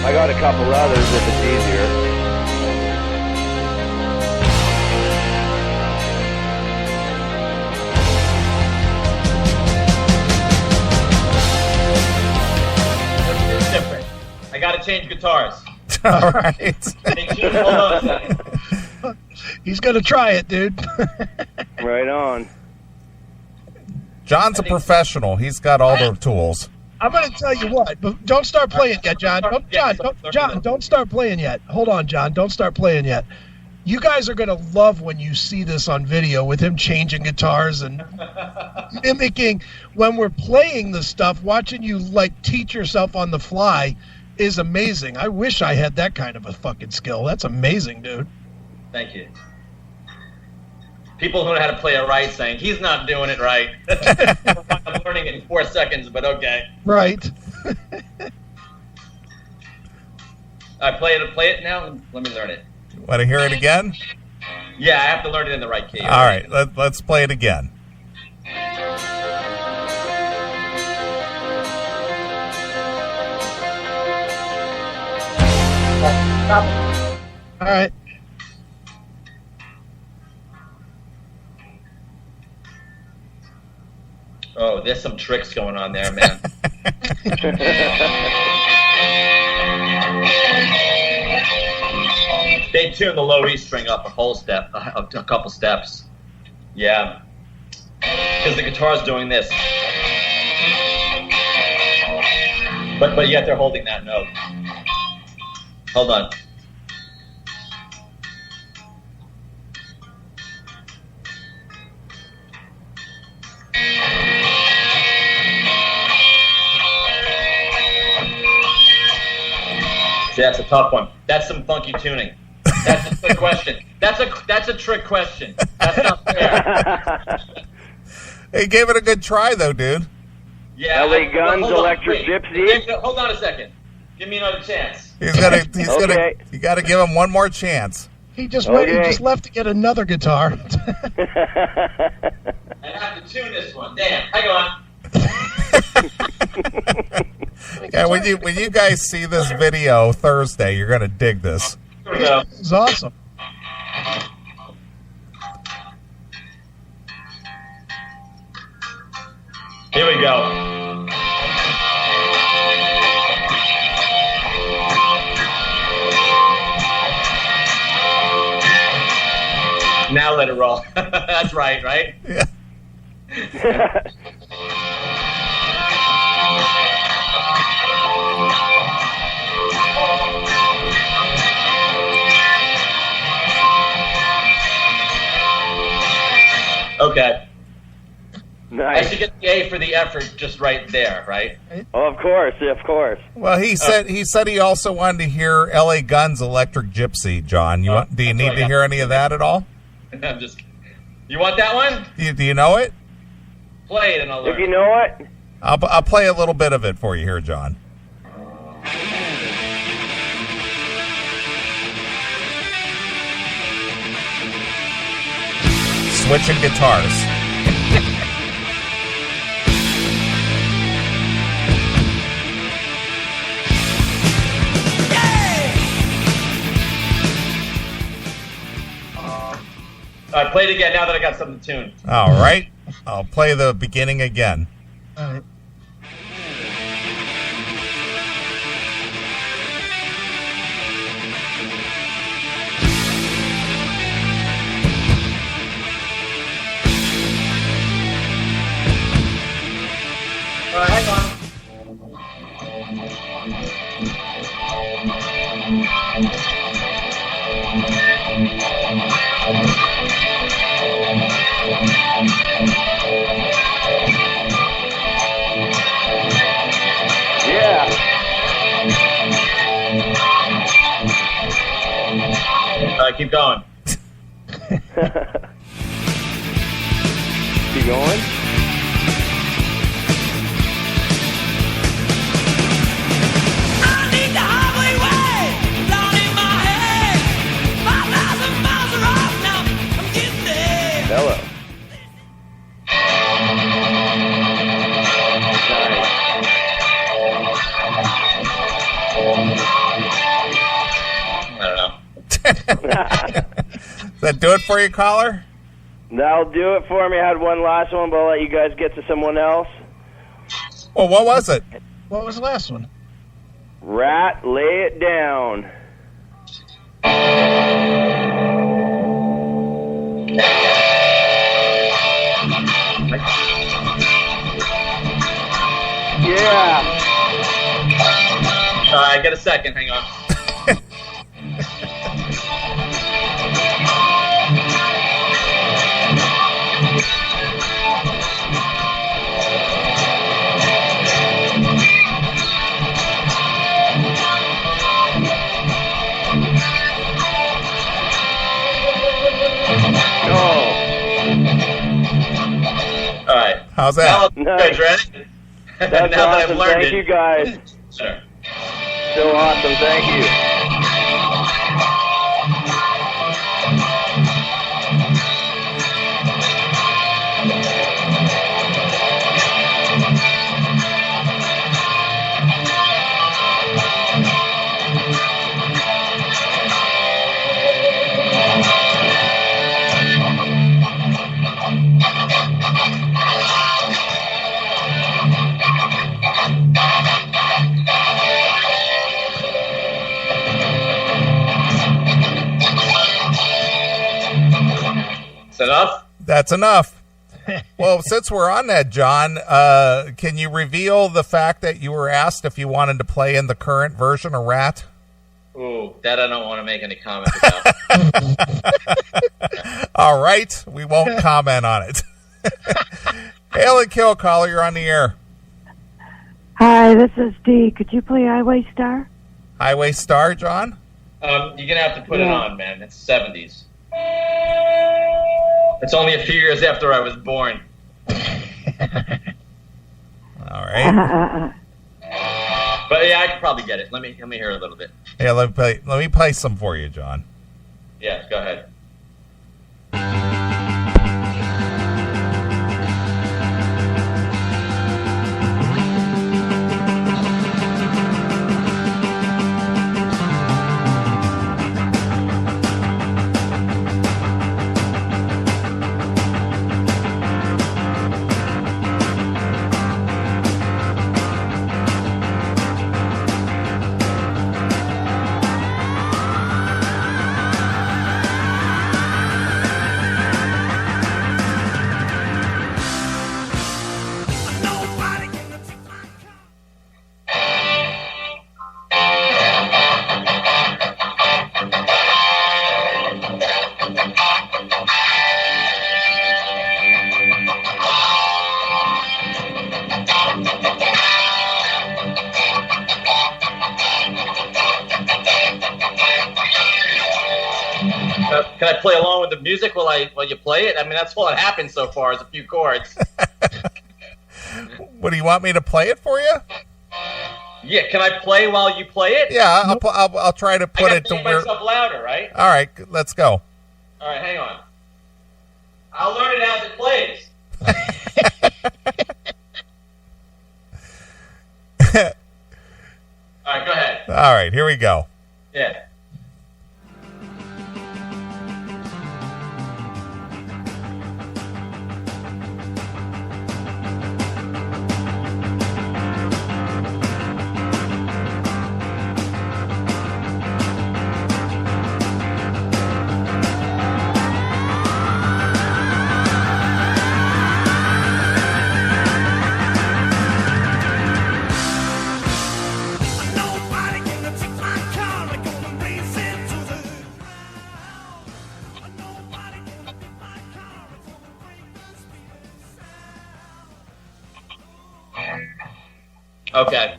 I got a couple others if it's easier. Different. I gotta change guitars. All right. Hold on a second. He's going to try it, dude. Right on. John's a professional. He's got all the tools. I'm going to tell you what, but don't start playing yet, John. Don't start playing yet. Hold on, John. Don't start playing yet. You guys are going to love when you see this on video with him changing guitars and mimicking. When we're playing the stuff, watching you like teach yourself on the fly is amazing. I wish I had that kind of a fucking skill. That's amazing, dude. Thank you. People who know how to play it right saying, he's not doing it right. I'm learning in 4 seconds, but okay. Right. I play it now. Let me learn it. Want to hear it again? Yeah, I have to learn it in the right key. All right, let's play it again. All right. Oh, there's some tricks going on there, man. They tune the low E string up a whole step, a couple steps. Yeah. Because the guitar's doing this. But yet they're holding that note. Hold on. See, that's a tough one. That's some funky tuning. That's a trick question. That's a trick question. That's not fair. He gave it a good try, though, dude. Yeah. LA Guns, Electric Gypsy. Hold on a second. Give me another chance. You got to give him one more chance. He just left to get another guitar. I have to tune this one. Damn. Hang on. Yeah, when you guys see this video Thursday, you're gonna dig this. Here we go. It's awesome. Here we go. Now let it roll. That's right? Yeah. Okay. Nice. I should get the A for the effort just right there, right? Oh, of course. Well, he said he also wanted to hear LA Guns Electric Gypsy, John. Do you need to hear any of that at all? I'm just kidding. You want that one? Do you know it? Play it and I'll learn. If you know it. I'll play a little bit of it for you here, John. Switching guitars. All right, play it again now that I got something tuned. All right. I'll play the beginning again. All right. All right, hang on. Yeah. All right, keep going. Keep going. Hello. Does that do it for you, caller? That'll do it for me. I had one last one, but I'll let you guys get to someone else. Well, what was it? What was the last one? Rat, lay it down. Yeah. Get a second. Hang on. All right. How's that? Now, nice. Ready? That's now awesome. that I've learned Thank you, guys. Sure. So awesome. Thank you. Enough? That's enough. Well, since we're on that, John, can you reveal the fact that you were asked if you wanted to play in the current version of Rat? Ooh, that I don't want to make any comment about. All right, we won't comment on it. Hail and Kill caller, you're on the air. Hi, this is Dee. Could you play Highway Star? Highway Star, John? You're going to have to put it on, man. It's 70s. It's only a few years after I was born. All right. But yeah, I could probably get it. Let me hear a little bit. Yeah, let me play some for you, John. Yeah, go ahead. Can I play along with the music while you play it? I mean, that's all that happened so far is a few chords. What, do you want me to play it for you? Yeah, can I play while you play it? Yeah, I'll try to put it to make where. myself louder, right? All right, let's go. All right, hang on. I'll learn it as it plays. All right, go ahead. All right, here we go. Yeah. Okay.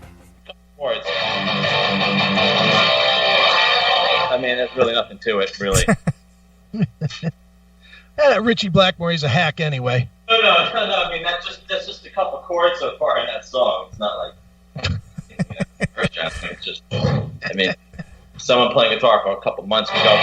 Chords. I mean, there's really nothing to it, really. That Richie Blackmore, he's a hack anyway. No. I mean, that's just a couple chords so far in that song. It's not like first draft. It's just, I mean, someone playing guitar for a couple months can go.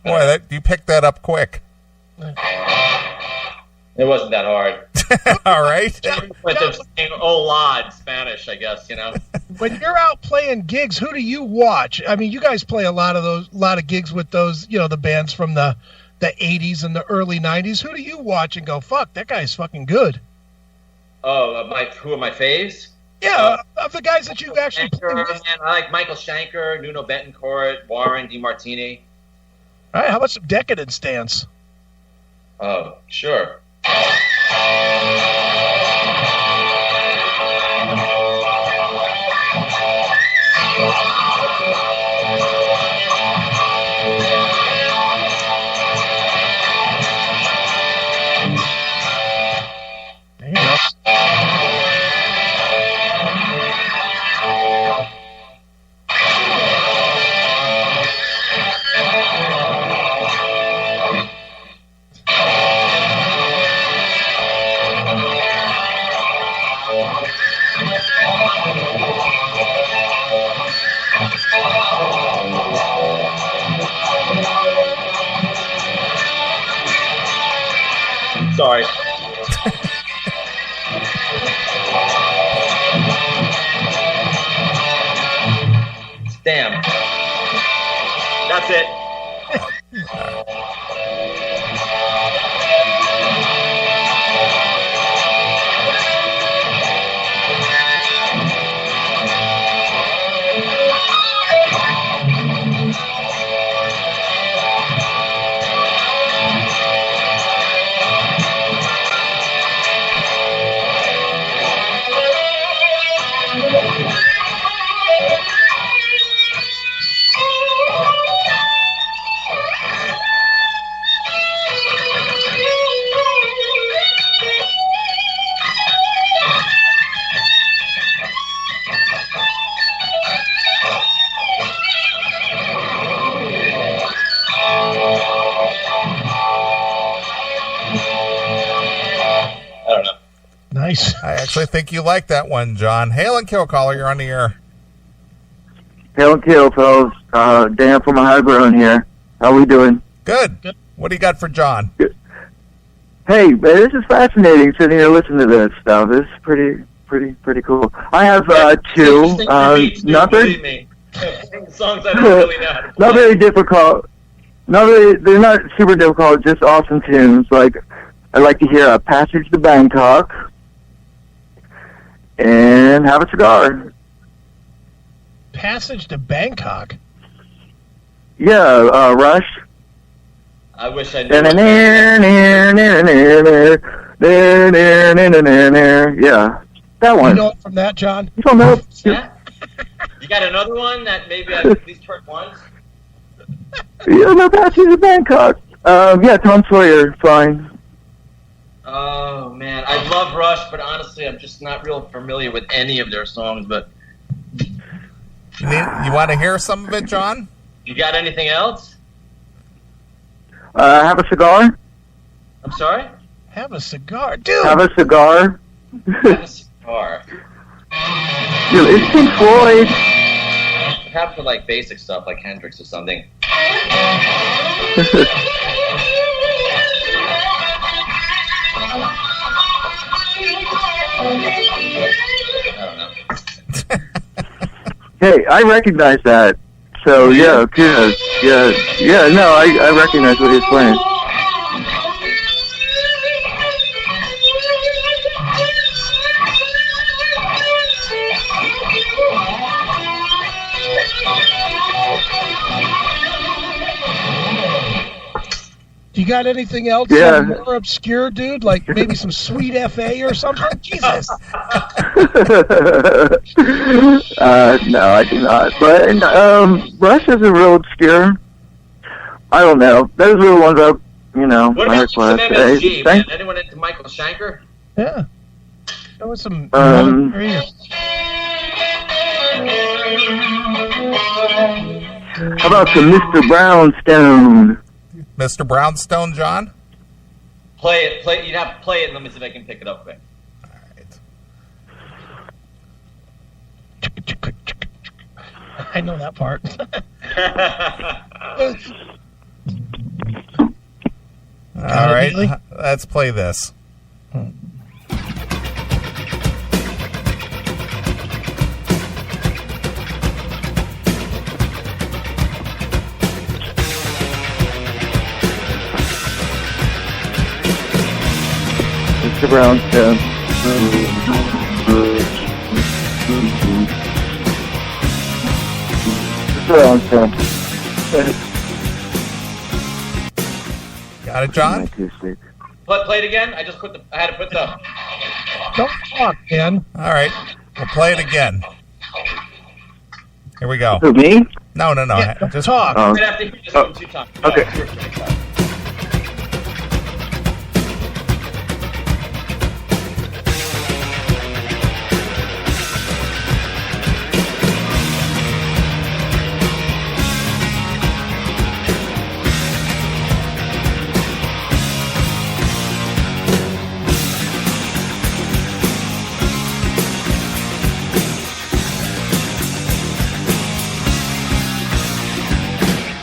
Boy, you picked that up quick. It wasn't that hard. All right. Went to saying "Hola" in Spanish, I guess, you know. When you're out playing gigs, who do you watch? I mean, you guys play a lot of gigs with those, you know, the bands from the 80s and the early 90s. Who do you watch and go, fuck, that guy's fucking good? Oh, who are my faves? Yeah, of the guys that you've actually played with. Man, I like Michael Schenker, Nuno Betancourt, Warren DeMartini. All right, how about some Decadence dance? Oh, sure. There you go. Sorry. Damn. That's it. Nice. I actually think you like that one, John. Hail and Kill caller, you're on the air. Hail and Kill, fellas. Dan from High Ground here. How we doing? Good. What do you got for John? Good. Hey, man, this is fascinating sitting here listening to this stuff. This is pretty cool. I have two. Not very, Songs I don't really know how to play. not very difficult. They're not super difficult. Just awesome tunes. Like I'd like to hear "Passage to Bangkok" and "Have a Cigar." Passage to Bangkok. Yeah, Rush. I wish I knew. Yeah, that one. You know it from that, John? You don't know? Yeah? You got another one that maybe I've at least heard once? Yeah, no, Passage to Bangkok. Yeah, Tom Sawyer, fine. Oh, man. I love Rush, but honestly, I'm just not real familiar with any of their songs. But You want to hear some of it, John? you got anything else? Have a Cigar? I'm sorry? Have a cigar. Dude! Have a Cigar? Have a cigar. Dude, it's Pink Floyd. I have to like basic stuff like Hendrix or something. I don't know. Hey, I recognize that. So, yeah, good. Yeah, no, I recognize what he's playing. You got anything else more obscure, dude? Like maybe some Sweet FA or something? Jesus. No, I do not. But Rush is a real obscure. I don't know. Those are the ones I, What my about some request. MSG, man? Anyone into Michael Schenker? Yeah. That was some. How about some Mr. Brownstone? Mr. Brownstone, John? Play it. You'd have to play it and let me see if I can pick it up quick. I know that part. All right, let's play this. Mr. Brownstone. well, so. Got it, John? Play it again. I had to put the. Don't talk, man. All right. We'll play it again. Here we go. Who, me? No. Yeah, just talk. Right after you just do 2 times. Okay.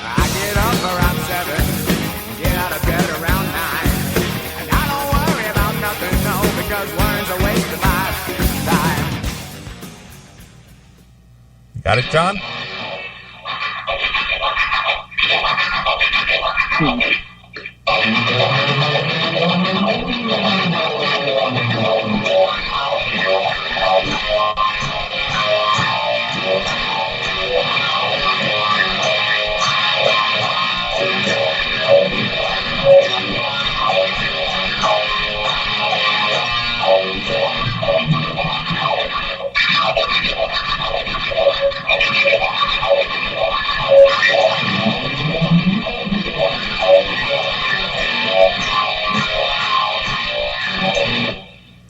I get up around 7, get out of bed around 9, and I don't worry about nothing, no, because worrying's a waste of my time. got it, John?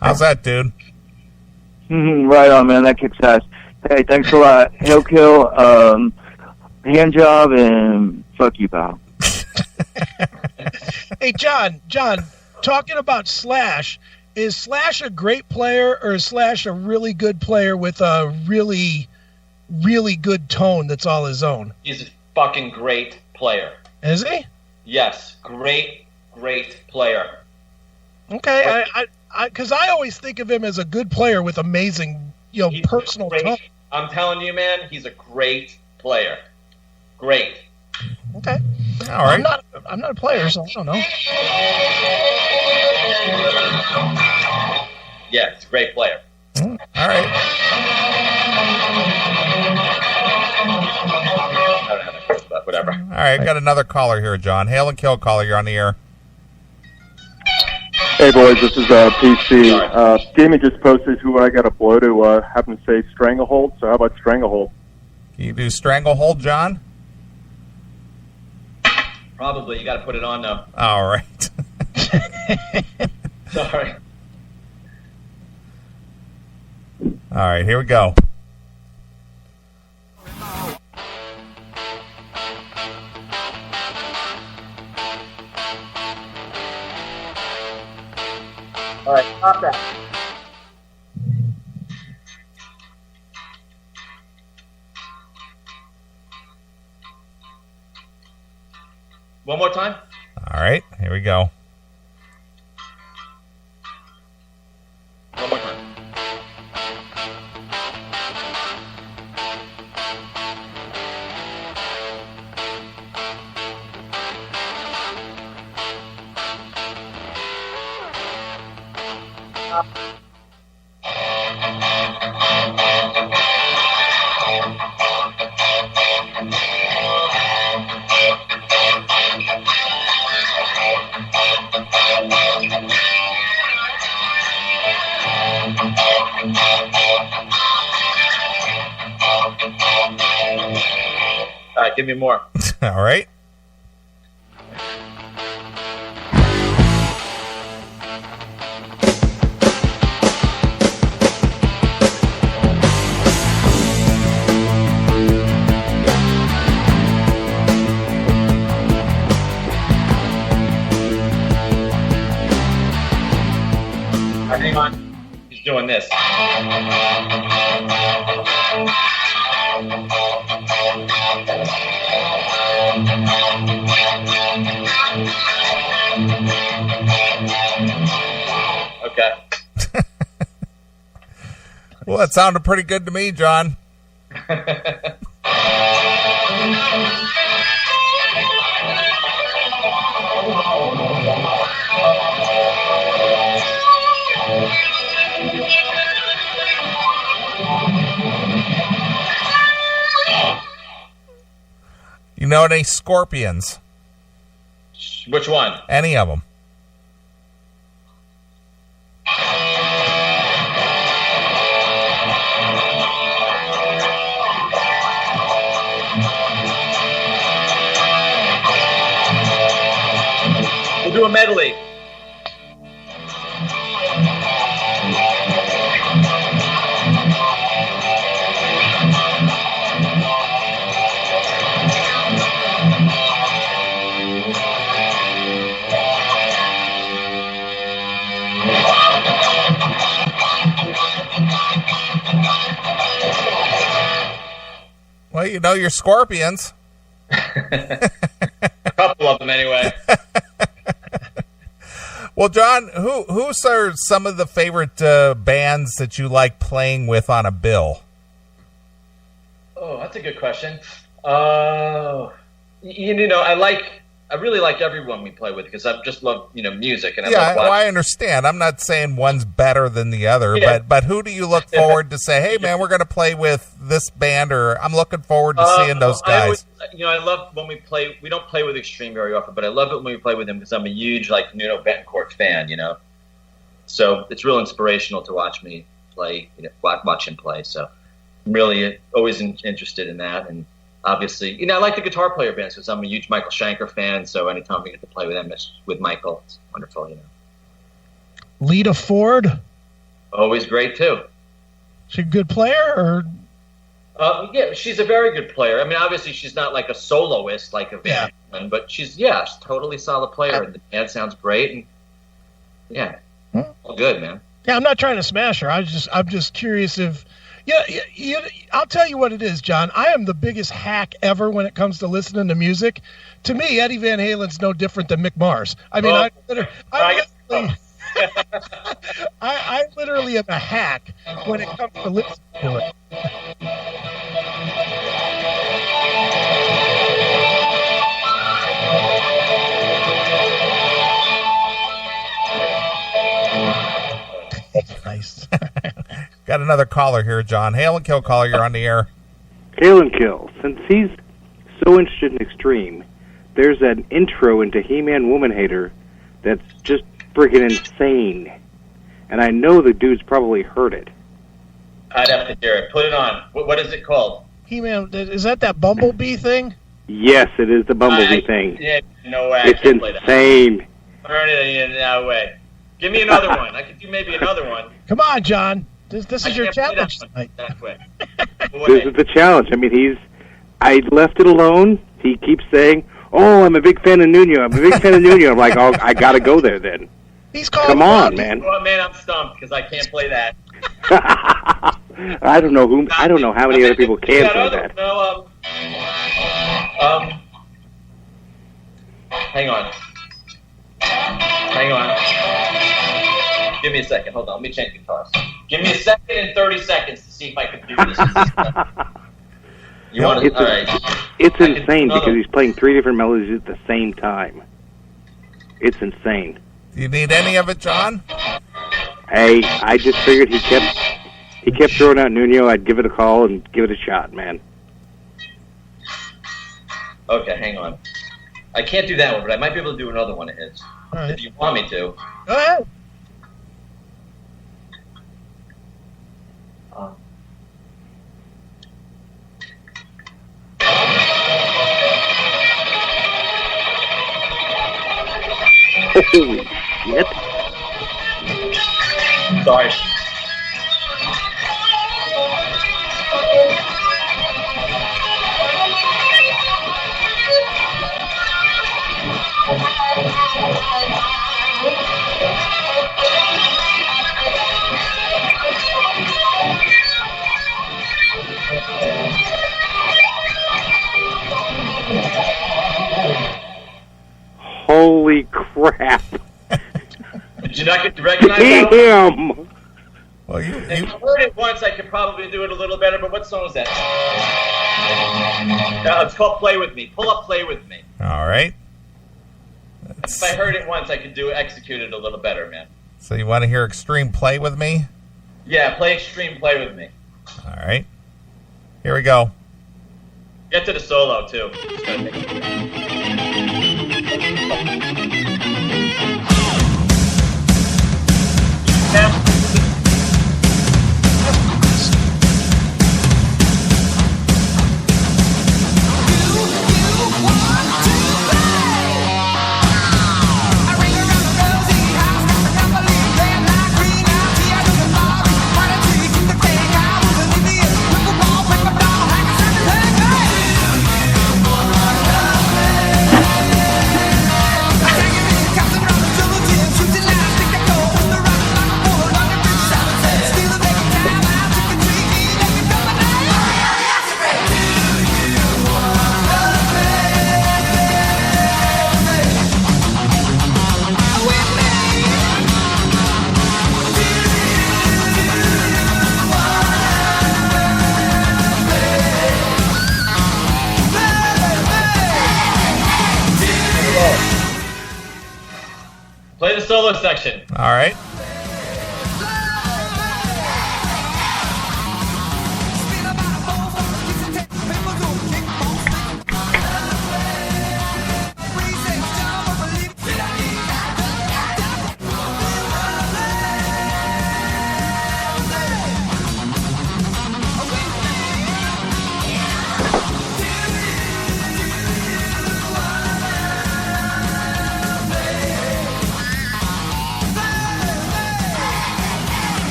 How's that, dude? Right on, man. That kicks ass. Hey, thanks a lot. Hail Kill, hand job, and fuck you, pal. Hey, John, talking about Slash, is Slash a great player or is Slash a really good player with a really, really good tone that's all his own? He's a fucking great player. Is he? Yes, great player. Okay, because I always think of him as a good player with amazing, He's personal great. tone. I'm telling you, man, he's a great player. Great. Okay. All right. I'm not a player, so I don't know. Yeah, he's a great player. All right. I don't know how that goes, but whatever. All right, got another caller here, John. Hail and Kill caller, you're on the air. Hey boys, this is PC. Damien just posted who I got to blow to happen to say Stranglehold, so how about Stranglehold? Can you do Stranglehold, John? Probably. You got to put it on now. All right. Sorry. All right, here we go. All right, stop that. One more time. All right, here we go. One more time. All right, give me more. All right. Hang on. He's doing this. Okay. Well, that sounded pretty good to me, John. You know any Scorpions? Which one? Any of them. We'll do a medley. Well, you know your Scorpions. A couple of them, anyway. Well, John, who's are some of the favorite bands that you like playing with on a bill? Oh, that's a good question. I really like everyone we play with because I just love, music. And I understand. I'm not saying one's better than the other, but who do you look forward to say, hey, man, we're going to play with this band, or I'm looking forward to seeing those guys? I love when we play. We don't play with Extreme very often, but I love it when we play with them because I'm a huge, Nuno Betancourt fan, So it's real inspirational to watch me play, watch him play. So I'm really always interested in that. And obviously, I like the guitar player bands because I'm a huge Michael Schenker fan. So anytime we get to play with them, with Michael, it's wonderful. Lita Ford, always great too. She a good player, or? Yeah, she's a very good player. I mean, obviously, she's not like a soloist like a Van Halen, but she's totally solid player, and the band sounds great. And all good, man. Yeah, I'm not trying to smash her. I'm just curious if. Yeah, I'll tell you what it is, John. I am the biggest hack ever when it comes to listening to music. To me, Eddie Van Halen's no different than Mick Mars. I mean, I literally am a hack when it comes to listening to it. Nice. Got another caller here, John. Hail and Kill caller, you're on the air. Hail and Kill. Since he's so interested in Extreme, there's an intro into He-Man Woman Hater that's just freaking insane. And I know the dude's probably heard it. I'd have to hear it. Put it on. What is it called? He-Man, is that Bumblebee thing? Yes, it is the Bumblebee thing. Yeah, no way. It's insane. Turn it in that way. Give me another one. I could do maybe another one. Come on, John. This is your challenge tonight. That way. This is the challenge. I mean, I left it alone. He keeps saying, "Oh, I'm a big fan of Nuno. I'm a big fan of Nuno." I'm like, "Oh, I got to go there then." He's calling. Come on, man. Well, man, I'm stumped because I can't play that. I don't know how many other people can play that. No, hang on. Give me a second. Hold on. Let me change guitars. Give me a second and 30 seconds to see if I can do this. All right. It's insane because he's playing 3 different melodies at the same time. It's insane. Do you need any of it, John? Hey, I just figured he kept throwing out Nuno. I'd give it a call and give it a shot, man. Okay, hang on. I can't do that one, but I might be able to do another one of his. Right. If you want me to. Go ahead. Holy shit. Sorry. Holy crap. Did you not recognize that one? Well, If I heard it once, I could probably do it a little better, but what song is that? It's called Play With Me. Pull up Play With Me. All right. If I heard it once, I could execute it a little better, man. So you want to hear Extreme Play With Me? Yeah, play Extreme Play With Me. All right. Here we go. Get to the solo, too. Play the solo section. All right.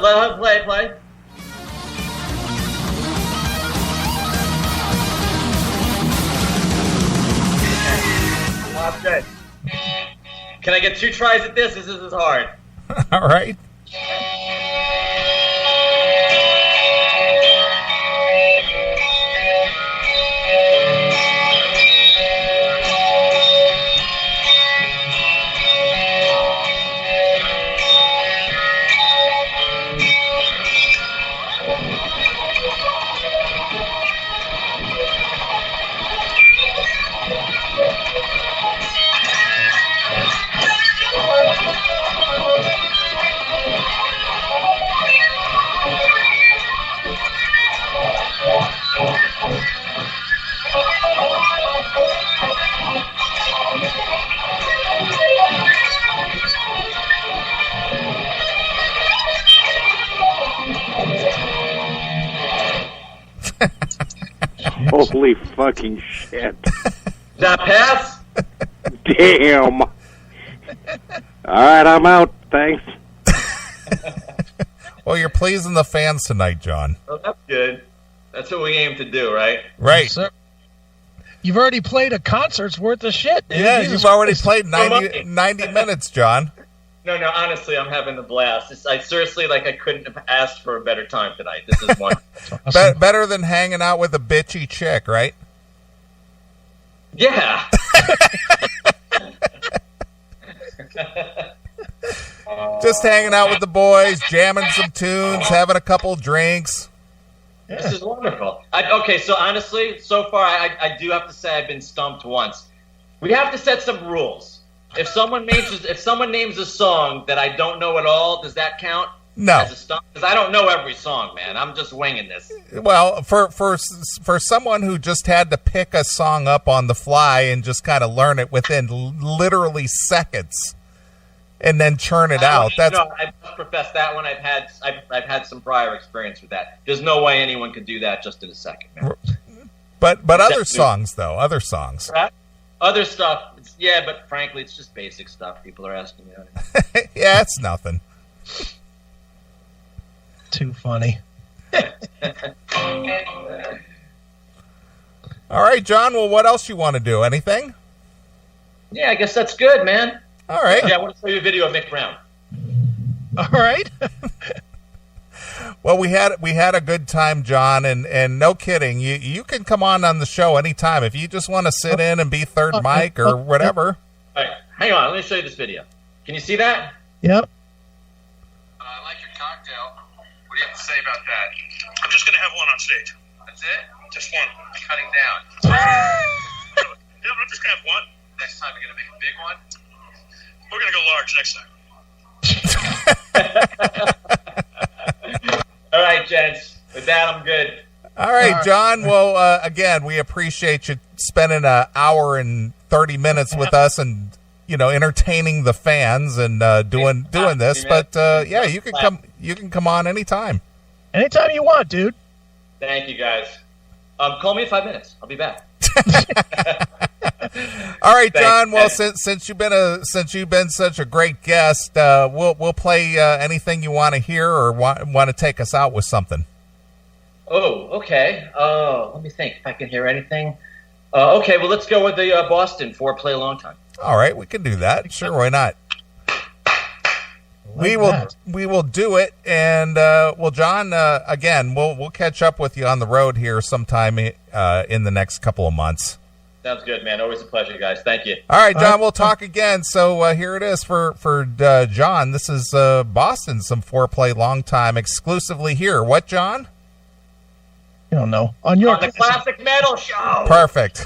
Let her play. That's good. Can I get 2 tries at this? This is hard. All right. Holy fucking shit. That pass? Damn. All right, I'm out. Thanks. Well, you're pleasing the fans tonight, John. Oh, that's good. That's what we aim to do, right? Right. Yes, sir. You've already played a concert's worth of shit, dude. Yeah, Jesus you've already Christ. played 90 minutes, John. No, honestly, I'm having a blast. I seriously, I couldn't have asked for a better time tonight. This is one. Awesome. Better than hanging out with a bitchy chick, right? Yeah. Just hanging out with the boys, jamming some tunes, having a couple drinks. This is wonderful. Okay, so honestly, so far, I do have to say I've been stumped once. We have to set some rules. If someone names a song that I don't know at all, does that count? No. As a stump? Because I don't know every song, man. I'm just winging this. Well, for someone who just had to pick a song up on the fly and just kind of learn it within literally seconds, and then churn it out. That's I must profess that one. I've had some prior experience with that. There's no way anyone could do that just in a second, man. But other songs though, other songs. Right? Other stuff, yeah, but frankly, it's just basic stuff people are asking me. Yeah, it's nothing. Too funny. All right, John. Well, what else you want to do? Anything? Yeah, I guess that's good, man. All right. Yeah, I want to show you a video of Mick Brown. All right. Well, we had a good time, John, and no kidding. You can come on the show anytime if you just want to sit in and be third mic or whatever. All right, hang on. Let me show you this video. Can you see that? Yep. I like your cocktail. What do you have to say about that? I'm just going to have one on stage. That's it? Just one. Cutting down. Yeah, I'm just going to have one. Next time you're going to make a big one? We're going to go large next time. All right, gents. With that, I'm good. All right, John. Well, again, we appreciate you spending an hour and 30 minutes with us and, entertaining the fans and doing this. But, yeah, you can come on anytime. Anytime you want, dude. Thank you, guys. Call me in 5 minutes. I'll be back. All right, John. Well, since you've been such a great guest, we'll play anything you want to hear or want to take us out with something. Oh, okay. Let me think if I can hear anything. Okay, well, let's go with the Boston Foreplay Long Time. All right, we can do that. Sure, why not? We will do it, and well, John, again, we'll catch up with you on the road here sometime in the next couple of months. Sounds good, man. Always a pleasure, guys. Thank you. All right, John, we'll talk again. So here it is for John. This is Boston, some Foreplay Long Time exclusively here. What, John? You don't know. On the Classic Metal Show. Perfect.